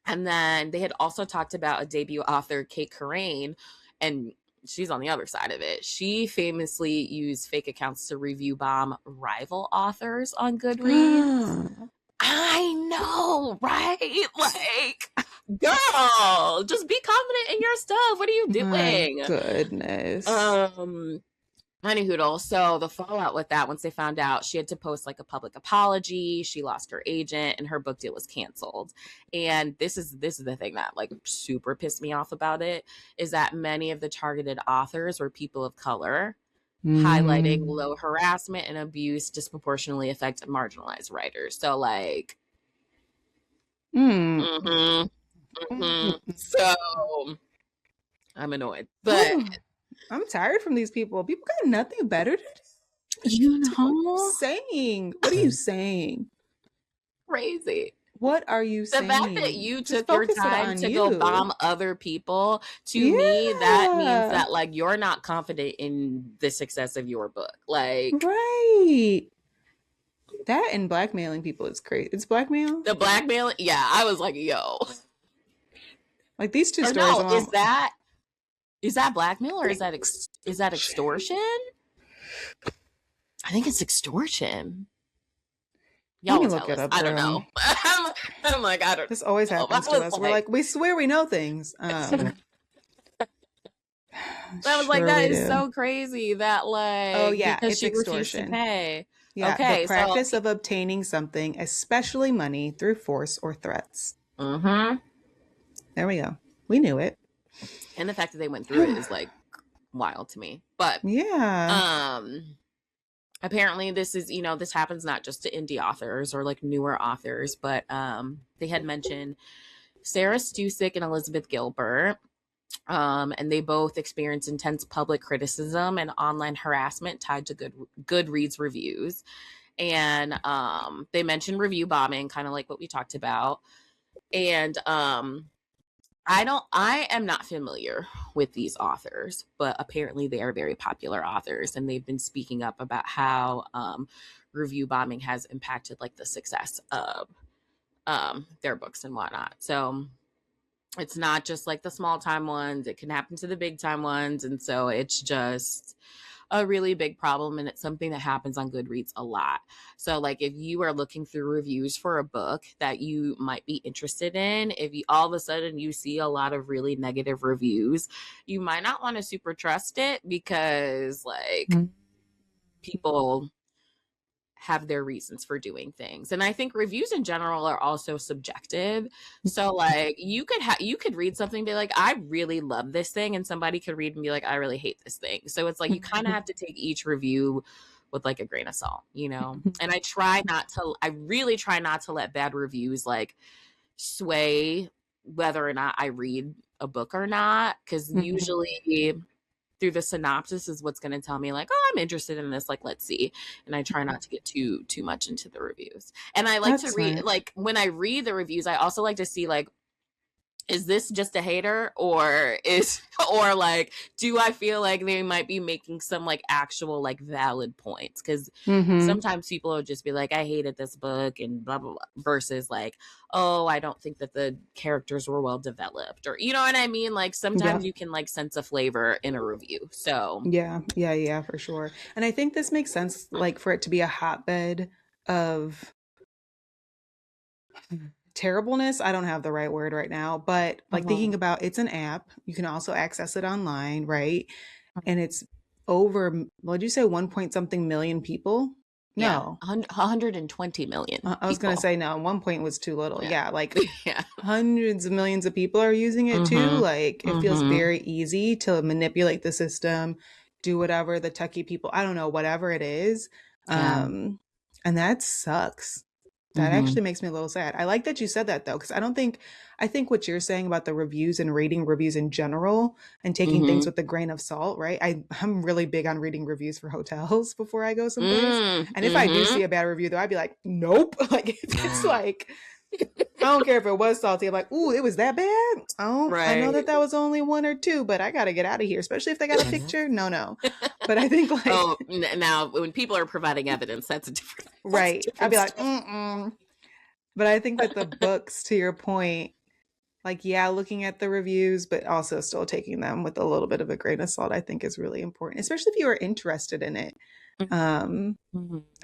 A: And then they had also talked about a debut author, Kate Corain, and she's on the other side of it. She famously used fake accounts to review bomb rival authors on Goodreads. I know, right? Like, girl, just be confident in your stuff. What are you doing?
B: My goodness.
A: Honey Hoodle. So the fallout with that, once they found out, she had to post like a public apology. She lost her agent, and her book deal was canceled. And this is the thing that like super pissed me off about it, is that many of the targeted authors were people of color, highlighting low harassment and abuse disproportionately affect marginalized writers. So like, so I'm annoyed, but
B: I'm tired from these people. People got nothing better to do.
A: You know,
B: what are you saying? What are you saying?
A: Crazy.
B: What are you saying?
A: The fact that you took your time to go bomb other people, to me, that means that like you're not confident in the success of your book. Like,
B: right. That and blackmailing people is crazy. It's blackmail?
A: The blackmailing? Yeah, I was like, yo.
B: Like these two stories.
A: No, is that blackmail or is that extortion? I think it's extortion.
B: Y'all can look it up.
A: I don't know. I'm like, I don't.
B: This always happens to us. We're like, we swear we know things.
A: I was like, that is so crazy that like,
B: oh yeah,
A: because
B: it's
A: she
B: extortion.
A: refused to pay.
B: Yeah,
A: okay,
B: the practice of obtaining something, especially money, through force or threats.
A: Mm-hmm.
B: There we go. We knew it.
A: And the fact that they went through it is like wild to me. But
B: yeah.
A: Apparently this is, this happens not just to indie authors or like newer authors, but they had mentioned Sarah Stusick and Elizabeth Gilbert. And they both experienced intense public criticism and online harassment tied to Goodreads reviews. And they mentioned review bombing, kind of like what we talked about. And I am not familiar with these authors, but apparently they are very popular authors, and they've been speaking up about how review bombing has impacted like the success of their books and whatnot. So it's not just like the small time ones, it can happen to the big time ones. And so it's just a really big problem, and it's something that happens on Goodreads a lot. So like if you are looking through reviews for a book that you might be interested in, if you all of a sudden you see a lot of really negative reviews, you might not want to super trust it, because like people have their reasons for doing things. And I think reviews in general are also subjective. So like you could read something and be like, I really love this thing, and somebody could read and be like, I really hate this thing. So it's like you kind of have to take each review with like a grain of salt, And I really try not to let bad reviews like sway whether or not I read a book or not, because usually through the synopsis is what's going to tell me like, oh, I'm interested in this, like, let's see. And I try not to get too much into the reviews. And I like to read, like when I read the reviews, I also like to see like, is this just a hater, or like, do I feel like they might be making some like actual like valid points? Because sometimes people will just be like, I hated this book and blah blah blah, versus like, oh, I don't think that the characters were well developed, or you know what I mean? Like sometimes you can like sense a flavor in a review. So
B: yeah, for sure. And I think this makes sense, like for it to be a hotbed of terribleness. I don't have the right word right now, but like thinking about, it's an app. You can also access it online, right? And it's over, what did you say, 1 point something million people? No,
A: 120 million.
B: I was going to say no, 1 point was too little. Yeah, like hundreds of millions of people are using it too. Like it feels very easy to manipulate the system, do whatever the techie people, I don't know, whatever it is. And that sucks. That actually makes me a little sad. I like that you said that though, because I think what you're saying about the reviews and reading reviews in general and taking things with a grain of salt, right? I'm really big on reading reviews for hotels before I go someplace. And if I do see a bad review though, I'd be like, nope. Like it's like, I don't care if it was salty. I'm like, ooh, it was that bad? Oh, I know that was only 1 or 2, but I got to get out of here, especially if they got a picture. No. But I think like...
A: Oh, now when people are providing evidence, that's a different...
B: Right. I'd be like, But I think that the books, to your point, like, yeah, looking at the reviews, but also still taking them with a little bit of a grain of salt, I think is really important, especially if you are interested in it. And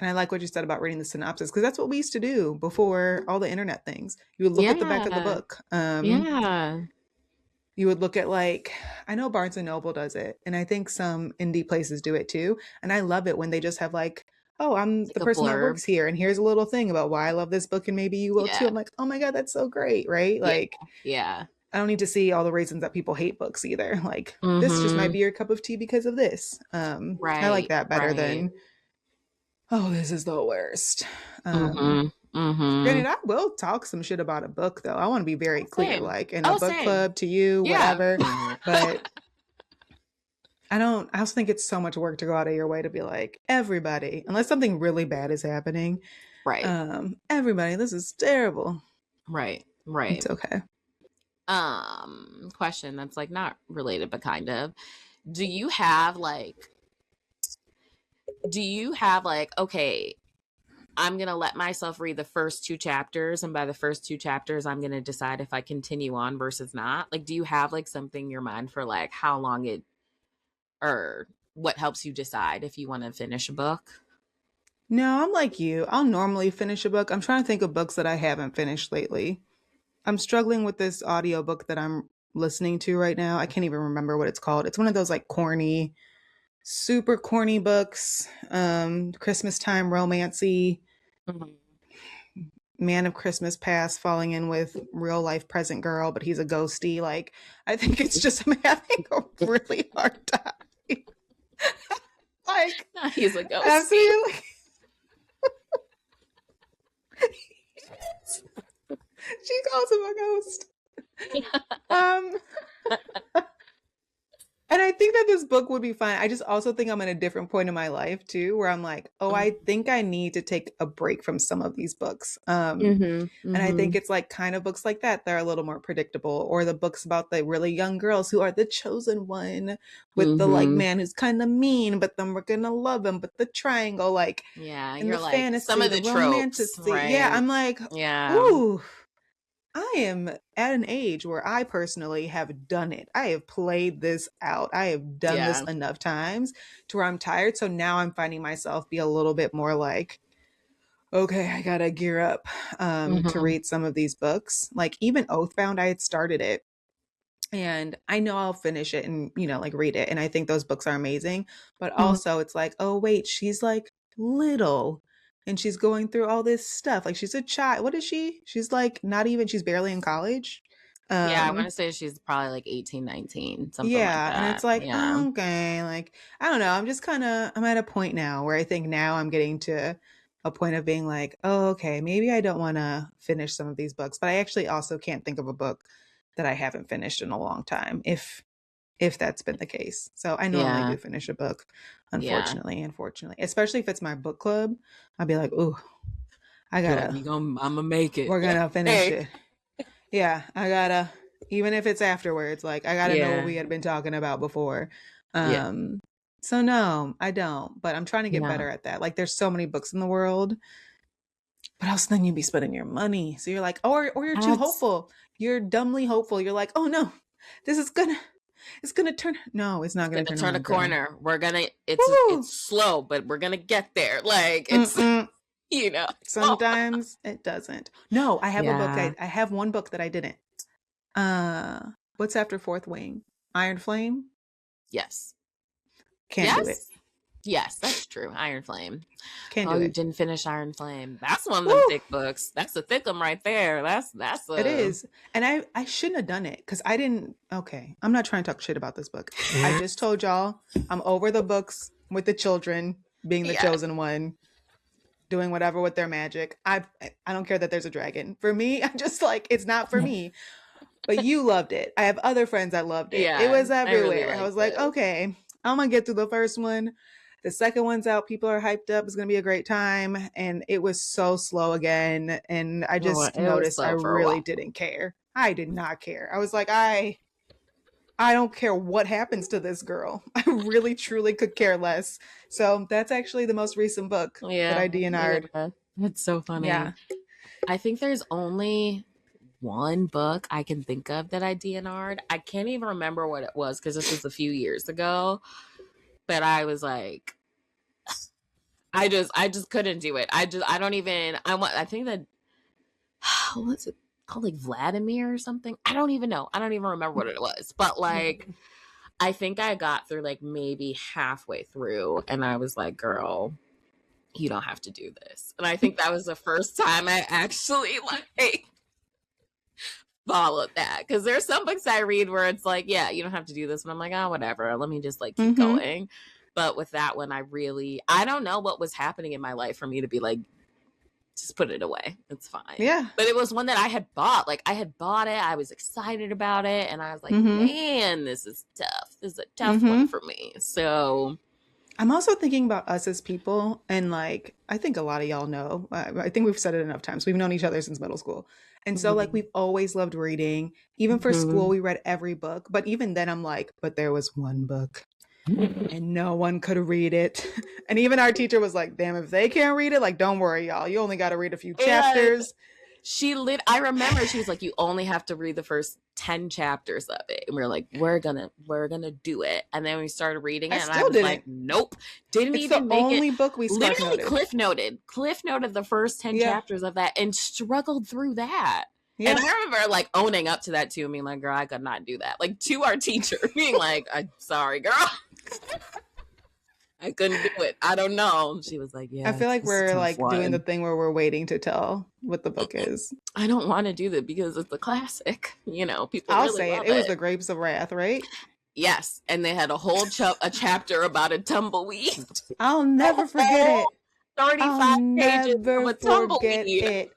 B: I like what you said about reading the synopsis, because that's what we used to do before all the internet things. You would look at the back of the book. You would look at, like, I know Barnes and Noble does it, and I think some indie places do it too. And I love it when they just have like, oh, I'm the person that works here, and here's a little thing about why I love this book, and maybe you will too. I'm like, oh my God, that's so great, right? Like,
A: yeah.
B: I don't need to see all the reasons that people hate books either. Like, this just might be your cup of tea because of this. I like that better than, oh, this is the worst. Granted, I will talk some shit about a book, though. I want to be very clear, like in a book club, to you, whatever. But I also think it's so much work to go out of your way to be like, everybody, unless something really bad is happening,
A: right?
B: Everybody, this is terrible.
A: Right.
B: It's okay.
A: Question that's like not related, but kind of. Do you have like, okay, I'm going to let myself read the first 2 chapters, and by the first 2 chapters, I'm going to decide if I continue on versus not? Like, do you have like something in your mind for like how long it, or what helps you decide if you want to finish a book?
B: No, I'm like you. I'll normally finish a book. I'm trying to think of books that I haven't finished lately. I'm struggling with this audiobook that I'm listening to right now. I can't even remember what it's called. It's one of those like corny, super corny books, Christmas time romancy, man of Christmas past falling in with real life present girl, but he's a ghosty. Like, I think it's just, I'm having a really hard time. Like,
A: he's a ghosty.
B: Absolutely. She calls him a ghost. And I think that this book would be fine. I just also think I'm in a different point in my life too, where I'm like, oh, I think I need to take a break from some of these books. And I think it's like kind of books like that are a little more predictable, or the books about the really young girls who are the chosen one with the like man who's kind of mean, but then we're gonna love him. But the triangle, like,
A: and
B: you're
A: the
B: like fantasy,
A: some of the tropes, right?
B: Yeah, I'm like, ooh. I am at an age where I personally have done it. I have played this out. I have done this enough times to where I'm tired. So now I'm finding myself be a little bit more like, okay, I gotta gear up to read some of these books. Like even Oathbound, I had started it. And I know I'll finish it and, you know, like read it. And I think those books are amazing. But also it's like, oh, wait, she's like little. And she's going through all this stuff. Like she's a child. What is she? She's like not even, she's barely in college.
A: I want to say she's probably like 18, 19, something like that.
B: And it's like, okay, like, I don't know. I'm just kind of, I'm at a point now where I think now I'm getting to a point of being like, oh, okay, maybe I don't want to finish some of these books. But I actually also can't think of a book that I haven't finished in a long time, if that's been the case. So I normally do finish a book, unfortunately, especially if it's my book club. I'll be like, ooh, I'm gonna make it. We're gonna finish it. Yeah, I gotta, even if it's afterwards, like I gotta know what we had been talking about before. So no, I don't, but I'm trying to get better at that. Like there's so many books in the world, but also then you'd be spending your money. So you're like, or you're too hopeful. You're dumbly hopeful. You're like, oh no, this is it's gonna turn. No, it's not gonna turn
A: a corner. We're gonna. It's slow, but we're gonna get there. Like it's, you know.
B: Sometimes it doesn't. No, I have a book. I have one book that I didn't. What's after Fourth Wing? Iron Flame.
A: Yes.
B: Can't do it.
A: Yes, that's true. Iron Flame.
B: Can't do it.
A: You didn't finish Iron Flame. That's one of them thick books. That's a thick one right there. It
B: is. And I shouldn't have done it because I didn't. Okay, I'm not trying to talk shit about this book. I just told y'all I'm over the books with the children being the chosen one, doing whatever with their magic. I don't care that there's a dragon. For me, I'm just like, it's not for me. But you loved it. I have other friends that loved it. It was everywhere. I was like, okay, I'm gonna get through the first one. The second one's out. People are hyped up. It's going to be a great time. And it was so slow again. And I just noticed I really didn't care. I did not care. I was like, I don't care what happens to this girl. I really, truly could care less. So that's actually the most recent book that I DNR'd.
A: That's so funny.
B: Yeah.
A: I think there's only one book I can think of that I DNR'd. I can't even remember what it was because this was a few years ago. But I was like, I just couldn't do it. I think that, what's it called? Like Vladimir or something? I don't even know. I don't even remember what it was. But like, I think I got through like maybe halfway through and I was like, girl, you don't have to do this. And I think that was the first time I actually like followed that. Because there's some books I read where it's like, yeah, you don't have to do this. And I'm like, oh, whatever. Let me just like keep going. But with that one, I don't know what was happening in my life for me to be like, just put it away. It's fine.
B: Yeah.
A: But it was one that I had bought. Like I had bought it. I was excited about it. And I was like, man, this is tough. This is a tough one for me. So
B: I'm also thinking about us as people. And like, I think a lot of y'all know, I think we've said it enough times. We've known each other since middle school. And so like, we've always loved reading. Even for school, we read every book. But even then I'm like, but there was one book. And no one could read it. And even our teacher was like, damn, if they can't read it, like, don't worry, y'all. You only got to read a few chapters.
A: I remember she was like, you only have to read the first 10 chapters of it. And we were like, we're gonna do it. And then we started reading it. And I was like, nope. Didn't
B: it's
A: even
B: the
A: make
B: only
A: it.
B: book we
A: literally Cliff noted the first 10 chapters of that and struggled through that. Yeah. And I remember like owning up to that too, and being like, girl, I could not do that. Like to our teacher, being like, I'm sorry, girl. I couldn't do it. I don't know. She was like, yeah.
B: I feel like we're like doing the thing where we're waiting to tell what the book is.
A: I don't want to do that because it's a classic. You know, people
B: I'll
A: really
B: say
A: love
B: it. It was The Grapes of Wrath, right?
A: Yes. And they had a whole chapter about a tumbleweed.
B: I'll never forget it.
A: 35 pages of a tumbleweed.
B: It.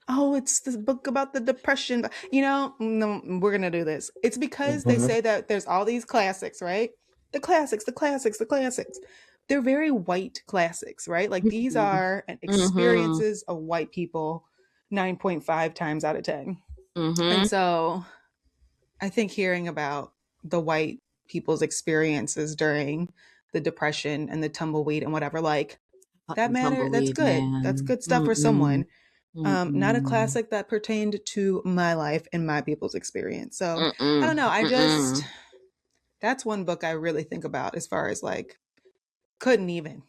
B: Oh, it's this book about the depression. You know, no, we're going to do this. It's because they say that there's all these classics, right? The classics. They're very white classics, right? Like these are experiences of white people 9.5 times out of 10. And so I think hearing about the white people's experiences during the depression and the tumbleweed and whatever, like that matter, that's good. Man. That's good stuff for someone. Not a classic that pertained to my life and my people's experience. So I don't know. That's one book I really think about as far as like, couldn't even.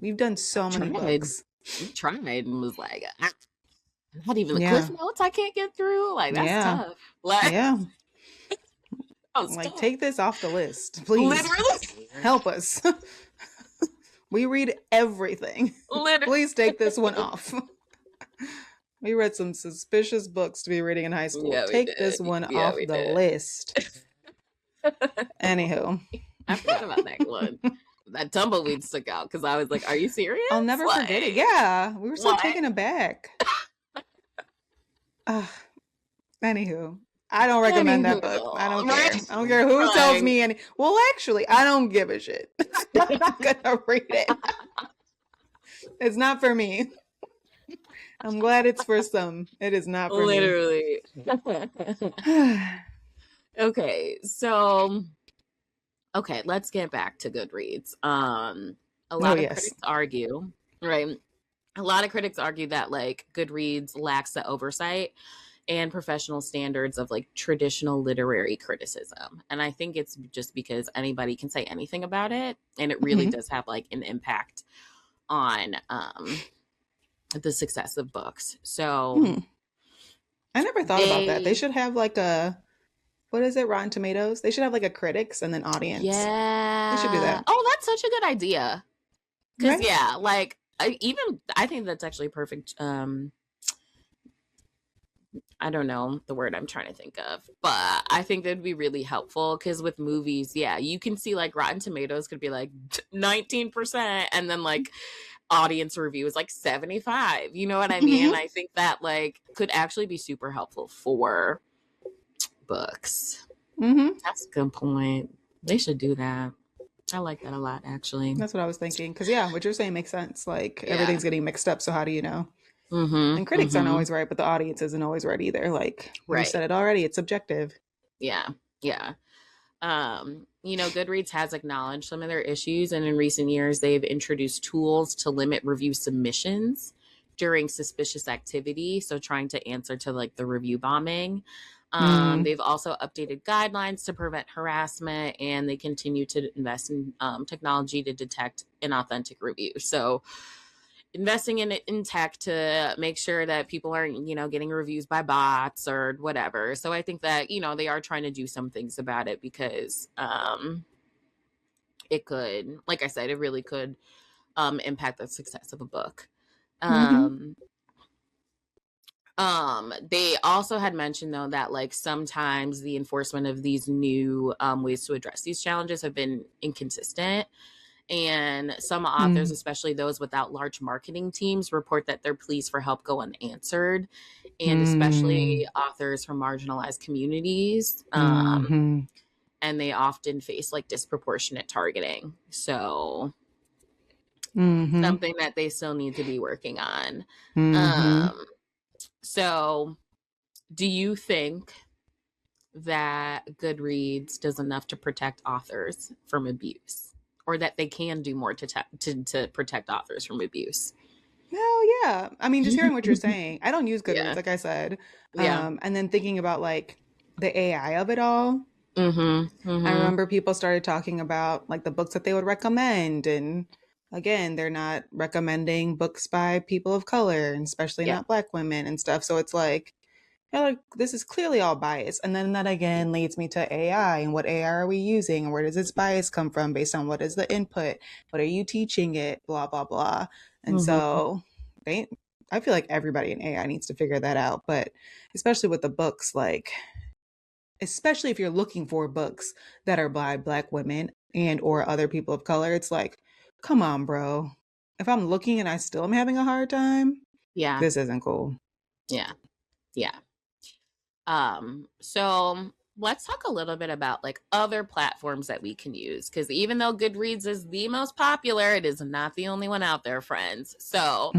B: We've done so many books.
A: We tried and was like, not even the Cliff Notes I can't get through. Like, that's tough. Like,
B: like, take this off the list, please. Literally. Help us. We read everything. Literally. Please take this one off. We read some suspicious books to be reading in high school. Yeah, take this one off the list. Anywho.
A: I forgot about that one. That tumbleweed stuck out because I was like, are you serious?
B: I'll never forget it. Yeah. We were so taken aback. Anywho. I don't recommend that book. I don't care. I don't care who tells me any. Well, actually, I don't give a shit. I'm not gonna read it. It's not for me. I'm glad it's for some. It is not for
A: me. Okay, so let's get back to Goodreads. A lot of critics argue, right? A lot of critics argue that like Goodreads lacks the oversight and professional standards of like traditional literary criticism. And I think it's just because anybody can say anything about it. And it really does have like an impact on the success of books. So
B: I never thought about that. They should have like what is it? Rotten Tomatoes. They should have like a critics and then audience.
A: Yeah.
B: They should do that.
A: Oh, that's such a good idea. Because like I think that's actually perfect. I don't know the word I'm trying to think of, but I think that'd be really helpful because with movies, you can see like Rotten Tomatoes could be like 19% and then like audience review is like 75. You know what I mean? And I think that like could actually be super helpful for books. That's a good point. They should do that. I like that a lot, actually.
B: That's what I was thinking. Because what you're saying makes sense. Like everything's getting mixed up. So how do you know? And critics aren't always right, but the audience isn't always right either. Like you said it already, it's subjective.
A: Yeah. Goodreads has acknowledged some of their issues, and in recent years, they've introduced tools to limit review submissions during suspicious activity. So trying to answer to like the review bombing. They've also updated guidelines to prevent harassment, and they continue to invest in technology to detect inauthentic reviews. So investing in tech to make sure that people aren't, getting reviews by bots or whatever. So I think that, they are trying to do some things about it, because it could, like I said, it really could impact the success of a book. They also had mentioned, though, that like sometimes the enforcement of these new ways to address these challenges have been inconsistent. And some authors, especially those without large marketing teams, report that their pleas for help go unanswered. And especially authors from marginalized communities. And they often face like disproportionate targeting. So something that they still need to be working on. So do you think that Goodreads does enough to protect authors from abuse, or that they can do more to protect authors from abuse?
B: Hell yeah. I mean, just hearing what you're saying, I don't use Goodreads, like I said. And then thinking about like the AI of it all. I remember people started talking about like the books that they would recommend, and again, they're not recommending books by people of color, and especially not Black women and stuff. So it's like, this is clearly all bias. And then that again leads me to AI, and what AI are we using, and where does its bias come from based on what is the input? What are you teaching it? Blah, blah, blah. And so I feel like everybody in AI needs to figure that out. But especially with the books, like, especially if you're looking for books that are by Black women and or other people of color, it's like, come on, bro. If I'm looking and I still am having a hard time, this isn't cool.
A: So let's talk a little bit about like other platforms that we can use, because even though Goodreads is the most popular, it is not the only one out there, friends. So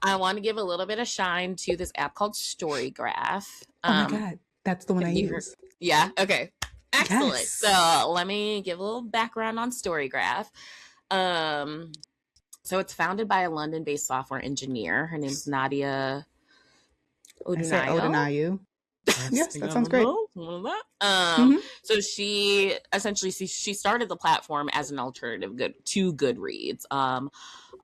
A: I want to give a little bit of shine to this app called StoryGraph.
B: Oh my God, that's the one I use.
A: Yeah. Okay. Excellent. Yes. So let me give a little background on StoryGraph. So it's founded by a London-based software engineer. Her name's Nadia
B: Odunayo. Yes, that sounds great.
A: So she essentially she started the platform as an alternative to Goodreads.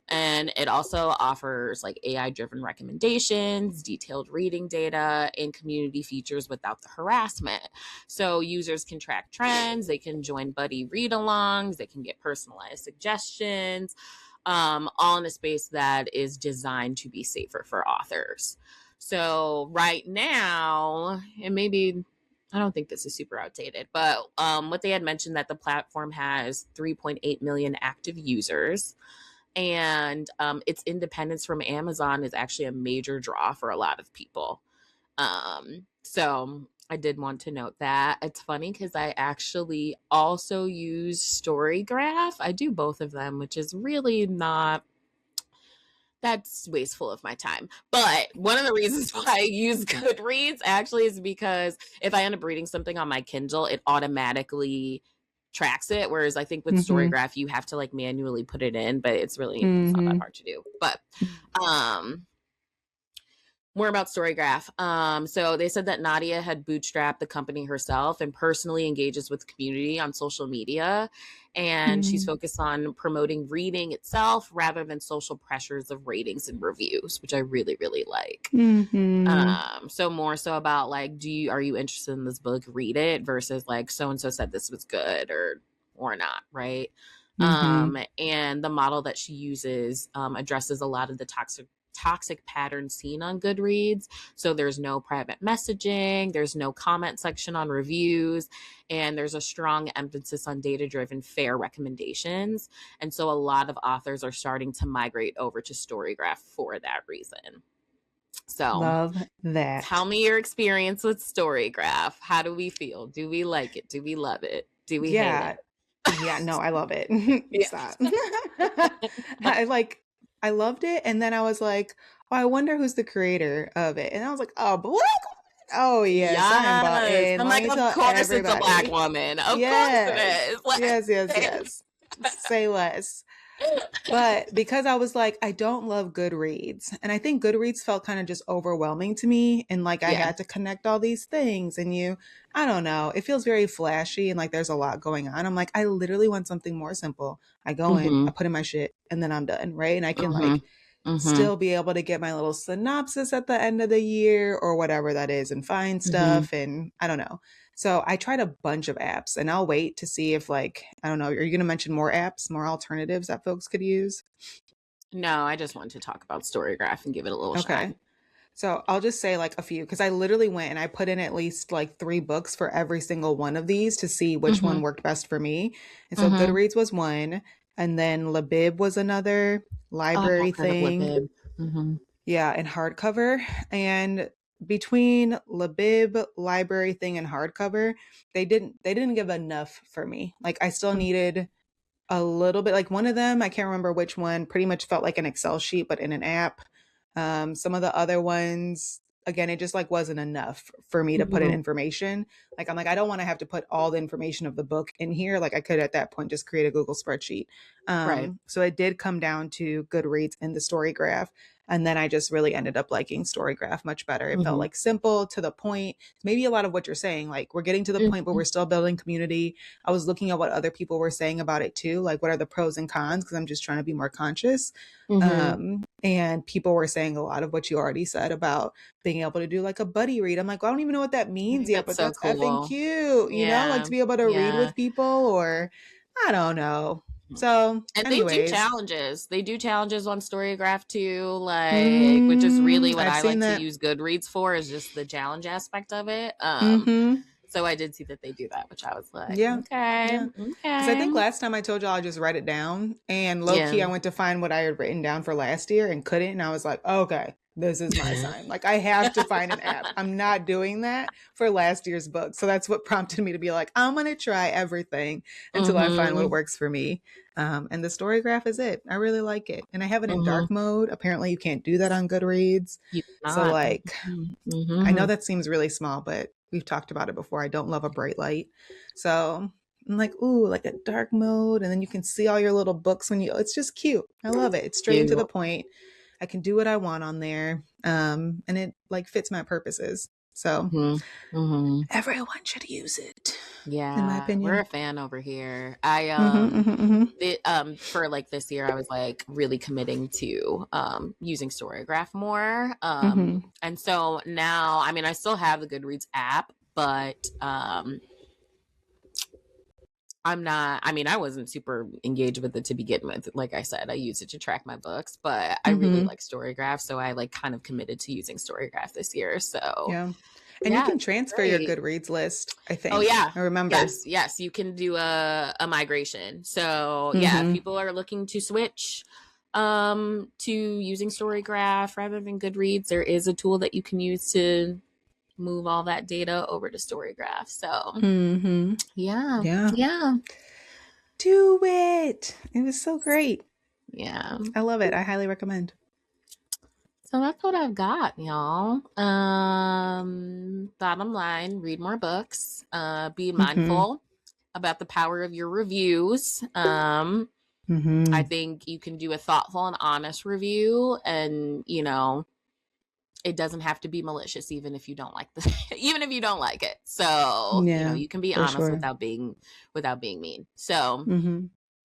A: And it also offers like AI-driven recommendations, detailed reading data, and community features without the harassment. So users can track trends, they can join buddy read-alongs, they can get personalized suggestions, all in a space that is designed to be safer for authors. So right now, and maybe I don't think this is super outdated, but what they had mentioned that the platform has 3.8 million active users. And its independence from Amazon is actually a major draw for a lot of people. So I did want to note that. It's funny because I actually also use StoryGraph. I do both of them, which is really not, that's wasteful of my time. But one of the reasons why I use Goodreads actually is because if I end up reading something on my Kindle, it automatically tracks it, whereas I think with StoryGraph you have to like manually put it in, but it's really it's not that hard to do. But more about StoryGraph. So they said that Nadia had bootstrapped the company herself and personally engages with the community on social media, and she's focused on promoting reading itself rather than social pressures of ratings and reviews, which I really, really like. So more so about like, are you interested in this book? Read it, versus like so-and-so said this was good or not, right? And the model that she uses addresses a lot of the toxic pattern seen on Goodreads. So there's no private messaging, there's no comment section on reviews, and there's a strong emphasis on data-driven fair recommendations. And so a lot of authors are starting to migrate over to StoryGraph for that reason. So
B: love that.
A: Tell me your experience with StoryGraph. How do we feel? Do we like it? Do we love it? Do we hate it?
B: Yeah, no, I love it. Stop. I loved it, and then I was like, oh, I wonder who's the creator of it. And I was like, oh, Black woman. Oh, yes. I am bought in.
A: I'm like, of course it's a Black woman. Of course it is.
B: Yes. Say less. But because I was like, I don't love Goodreads. And I think Goodreads felt kind of just overwhelming to me. And like I
A: Yeah.
B: had to connect all these things. And I don't know, it feels very flashy and like there's a lot going on. I'm like, I literally want something more simple. I go in, I put in my shit, and then I'm done. Right. And I can like still be able to get my little synopsis at the end of the year or whatever that is and find stuff. And I don't know. So I tried a bunch of apps and I'll wait to see if like, I don't know, are you going to mention more apps, more alternatives that folks could use?
A: No, I just wanted to talk about StoryGraph and give it a little shine.
B: So I'll just say like a few, because I literally went and I put in at least like 3 books for every single one of these to see which one worked best for me. And so Goodreads was one. And then Labib was another library thing. Yeah, and hardcover. And between Labib, library thing, and hardcover, they didn't give enough for me. Like I still needed a little bit. Like one of them, I can't remember which one, pretty much felt like an Excel sheet, but in an app. Some of the other ones, again, it just like wasn't enough for me to put in information. Like I'm like, I don't want to have to put all the information of the book in here. Like I could at that point just create a Google spreadsheet.
A: Right.
B: So it did come down to Goodreads and the StoryGraph. And then I just really ended up liking StoryGraph much better. It felt like simple, to the point. Maybe a lot of what you're saying, like we're getting to the point where we're still building community. I was looking at what other people were saying about it too. Like what are the pros and cons? Because I'm just trying to be more conscious. And people were saying a lot of what you already said about being able to do like a buddy read. I'm like, well, I don't even know what that means yet, but
A: so
B: that's
A: cool.
B: effing cute. You know, like to be able to read with people, or I don't know. So,
A: and
B: anyways.
A: they do challenges. They do challenges on StoryGraph too, like which is really what I like to use Goodreads for, is just the challenge aspect of it. So I did see that they do that, which I was like, okay.
B: Because I think last time I told y'all I just write it down, and low key I went to find what I had written down for last year and couldn't, and I was like, okay, this is my sign. Like I have to find an app. I'm not doing that for last year's book. So that's what prompted me to be like, I'm gonna try everything until I find what works for me. And the StoryGraph is it. I really like it, and I have it in dark mode. Apparently, you can't do that on Goodreads. So like, I know that seems really small, but we've talked about it before. I don't love a bright light. So I'm like, ooh, like a dark mode. And then you can see all your little books it's just cute. I love it. It's straight to the point. I can do what I want on there. And it like fits my purposes. So everyone should use it.
A: Yeah.
B: In my opinion.
A: We're a fan over here. I, for like this year, I was like really committing to, using StoryGraph more. And so now, I mean, I still have the Goodreads app, but, I wasn't super engaged with it to begin with. Like I said, I use it to track my books, but I really like StoryGraph. So I like kind of committed to using StoryGraph this year. So
B: yeah. And you can transfer your Goodreads list, I think.
A: Oh, yeah.
B: I remember.
A: Yes. You can do a migration. So, if people are looking to switch to using StoryGraph rather than Goodreads, there is a tool that you can use to move all that data over to StoryGraph. So, yeah.
B: Do it. It was so great.
A: Yeah.
B: I love it. I highly recommend.
A: So that's what I've got, y'all. Bottom line, read more books. Be mindful about the power of your reviews. I think you can do a thoughtful and honest review, and it doesn't have to be malicious, even if you don't like even if you don't like it. So you can be honest without being mean. So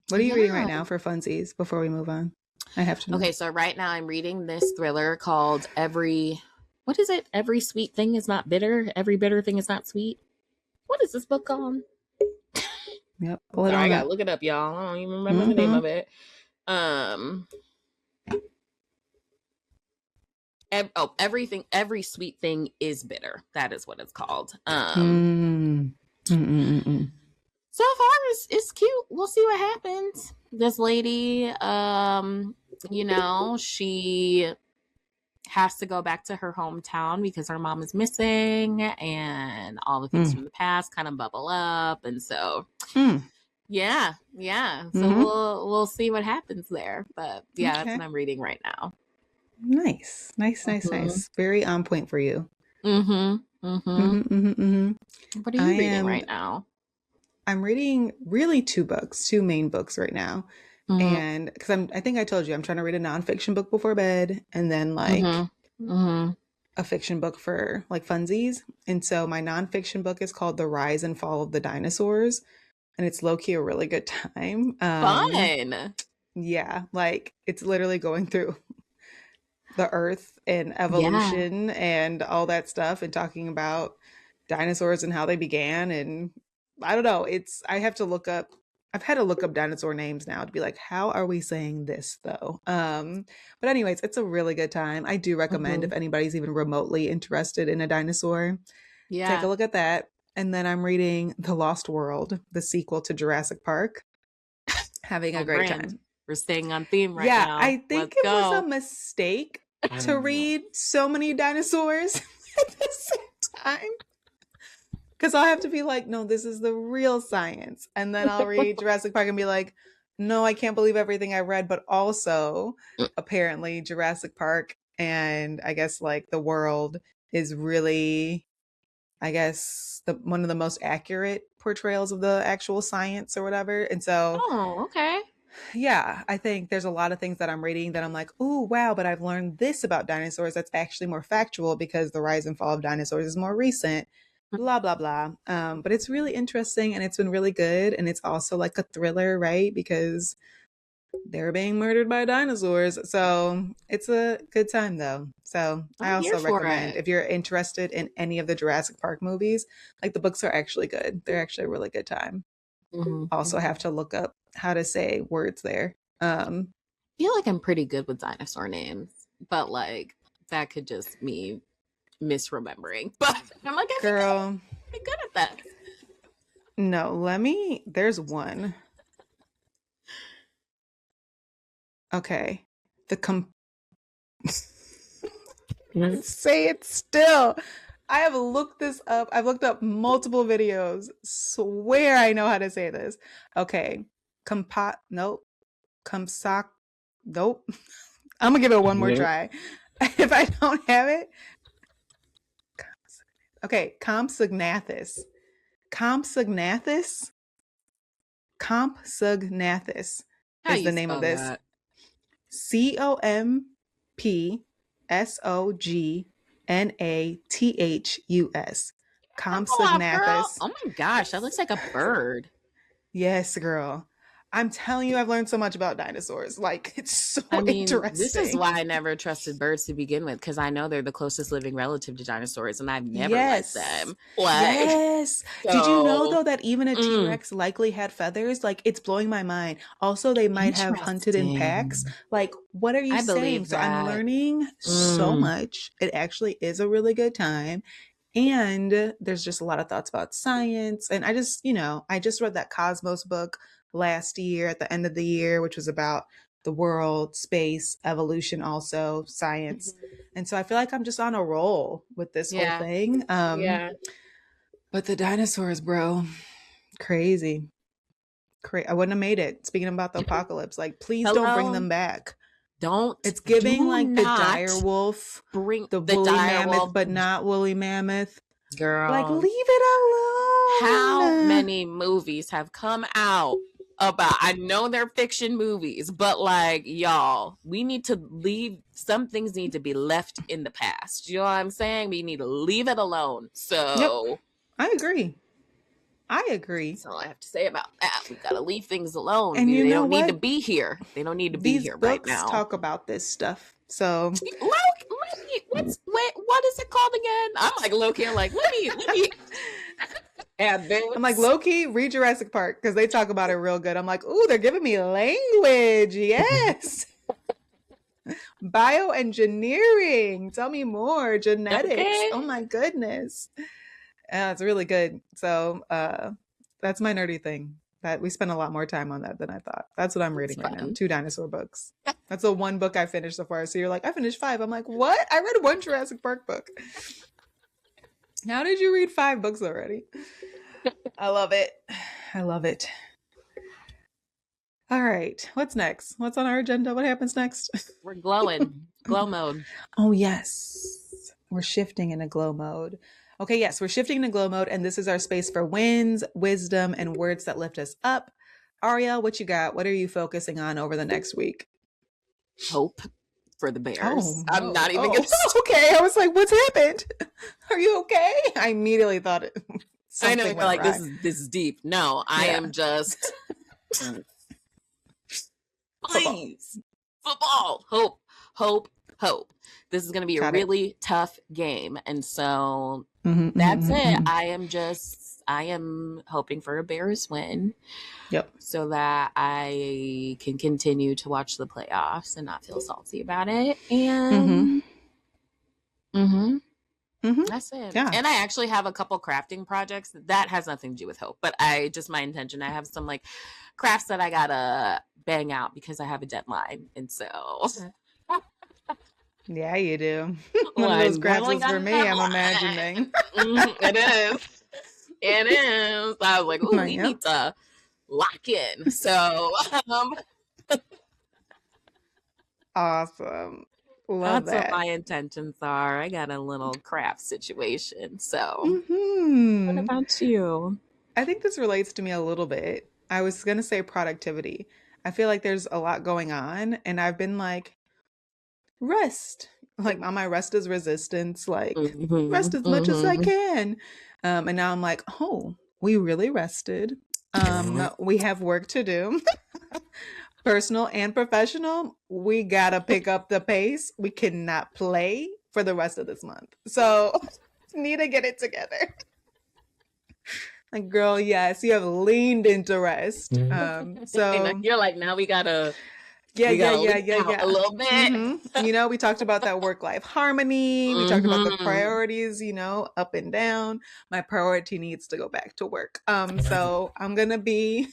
B: what are you reading right now for funsies before we move on? I have to know.
A: Okay, so right now I'm reading this thriller called Every Sweet Thing Is Not Bitter. Every Bitter Thing Is Not Sweet. What is this book called?
B: Yep.
A: Sorry, I gotta look it up, y'all. I don't even remember the name of it. Every Sweet Thing Is Bitter. That is what it's called. So far, it's cute. We'll see what happens. This lady, she has to go back to her hometown because her mom is missing, and all the things from the past kind of bubble up. And so, yeah. So we'll see what happens there. But that's what I'm reading right now.
B: Nice. Very on point for you.
A: What are you reading right now?
B: I'm reading really 2 main books right now. And because I think I told you, I'm trying to read a nonfiction book before bed and then like a fiction book for like funsies. And so my nonfiction book is called The Rise and Fall of the Dinosaurs. And it's low-key a really good time.
A: Fun.
B: Yeah, like it's literally going through the earth and evolution and all that stuff and talking about dinosaurs and how they began. And I don't know, I've had to look up dinosaur names now to be like, how are we saying this though? But anyways, it's a really good time. I do recommend if anybody's even remotely interested in a dinosaur, take a look at that. And then I'm reading The Lost World, the sequel to Jurassic Park. Having a great time.
A: We're staying on theme right now.
B: Yeah, I think it was a mistake to read so many dinosaurs at the same time. Because I'll have to be like, no, this is the real science. And then I'll read Jurassic Park and be like, no, I can't believe everything I read. But also, apparently, Jurassic Park and I guess like the world is really, I guess, one of the most accurate portrayals of the actual science or whatever. And so, yeah, I think there's a lot of things that I'm reading that I'm like, oh, wow, but I've learned this about dinosaurs that's actually more factual because the rise and fall of dinosaurs is more recent, blah, blah, blah. But it's really interesting and it's been really good. And it's also like a thriller, right? Because they're being murdered by dinosaurs. So it's a good time though. So I also recommend if you're interested in any of the Jurassic Park movies, like the books are actually good. They're actually a really good time. Also have to look up how to say words there.
A: I feel like I'm pretty good with dinosaur names, but like that could just me misremembering. But I'm like,
B: girl,
A: be good at that.
B: No, there's one. Okay. Say it still. I have looked this up. I've looked up multiple videos. Swear I know how to say this. Okay. Nope. Nope. I'm gonna give it one more try. If I don't have it. Okay. Compsognathus. Compsognathus is the name of this.
A: That?
B: Compsognathus. Compsognathus.
A: Oh my gosh, that looks like a bird.
B: Yes, girl. I'm telling you, I've learned so much about dinosaurs. Like, it's so interesting.
A: This is why I never trusted birds to begin with, because I know they're the closest living relative to dinosaurs, and I've never liked them.
B: Yes. So, did you know, though, that even a T-Rex likely had feathers? Like, it's blowing my mind. Also, they might have hunted in packs. Like, what are you saying? So I'm learning so much. It actually is a really good time. And there's just a lot of thoughts about science. And I just read that Cosmos book last year at the end of the year, which was about the world, space, evolution, also science. And so I feel like I'm just on a roll with this whole thing. But the dinosaurs, bro, crazy. I wouldn't have made it. Speaking about the apocalypse, like, please don't bring them back. It's giving like the dire wolf, the woolly mammoth, but not woolly mammoth.
A: Girl,
B: like, leave it alone.
A: How many movies have come out about? I know they're fiction movies, but like, y'all, we need to leave. Some things need to be left in the past. You know what I'm saying? We need to leave it alone. So
B: I agree.
A: That's all I have to say about that. We gotta leave things alone.
B: And
A: they don't need to be here. They don't need to be here right now.
B: These books talk about this stuff. So
A: what is it called again? I'm like low-key. I'm like, let me add this.
B: I'm like, low-key, read Jurassic Park because they talk about it real good. I'm like, ooh, they're giving me language. Yes. Bioengineering. Tell me more. Genetics. Okay. Oh my goodness. It's really good. So that's my nerdy thing. That we spent a lot more time on that than I thought. That's what I'm reading right now. 2 dinosaur books. That's the one book I finished so far. So you're like, I finished 5. I'm like, what? I read 1 Jurassic Park book. How did you read 5 books already? I love it. I love it. All right. What's next? What's on our agenda? What happens next?
A: We're glowing. Glow mode.
B: Oh, yes. We're shifting into glow mode. Okay, yes, we're shifting into glow mode, and this is our space for wins, wisdom, and words that lift us up. Arielle, what you got? What are you focusing on over the next week?
A: Hope for the Bears.
B: Oh, no.
A: I'm not even gonna
B: okay. I was like, what's happened? Are you okay? I immediately thought it
A: I know, you're like, this is deep. No, I am just please. Football. Hope. This is gonna be a really tough game. And so that's it. I am hoping for a Bears win.
B: Yep.
A: So that I can continue to watch the playoffs and not feel salty about it. And that's it. Yeah. And I actually have a couple crafting projects that has nothing to do with hope, but my intention. I have some like crafts that I gotta bang out because I have a deadline. And so
B: yeah, you do. One of those crafts is for me, I'm imagining.
A: It is. It is. I was like, ooh, we need to lock in. So
B: awesome. Love
A: that's
B: that.
A: what my intentions are. I got a little craft situation. So what about you?
B: I think this relates to me a little bit. I was gonna say productivity. I feel like there's a lot going on, and I've been like, rest. Like my rest is resistance, like rest as much as I can. And now I'm like, oh, we really rested. We have work to do. Personal and professional, we gotta pick up the pace. We cannot play for the rest of this month. So need to get it together. Like, girl, yes, you have leaned into rest. So
A: you're like, now we gotta
B: yeah, a little bit. You know, we talked about that work-life harmony. We talked about the priorities, you know, up and down. My priority needs to go back to work. So I'm gonna be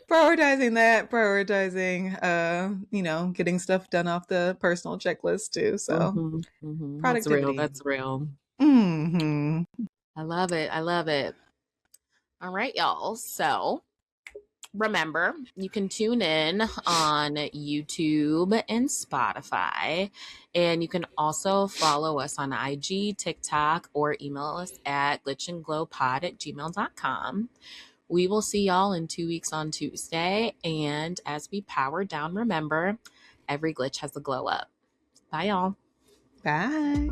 B: prioritizing, you know, getting stuff done off the personal checklist too. So productivity.
A: That's real. I love it. All right, y'all. So remember, you can tune in on YouTube and Spotify, and you can also follow us on IG, TikTok, or email us at glitchandglowpod@gmail.com. We will see y'all in 2 weeks on Tuesday, and as we power down, remember, every glitch has a glow up. Bye, y'all.
B: Bye.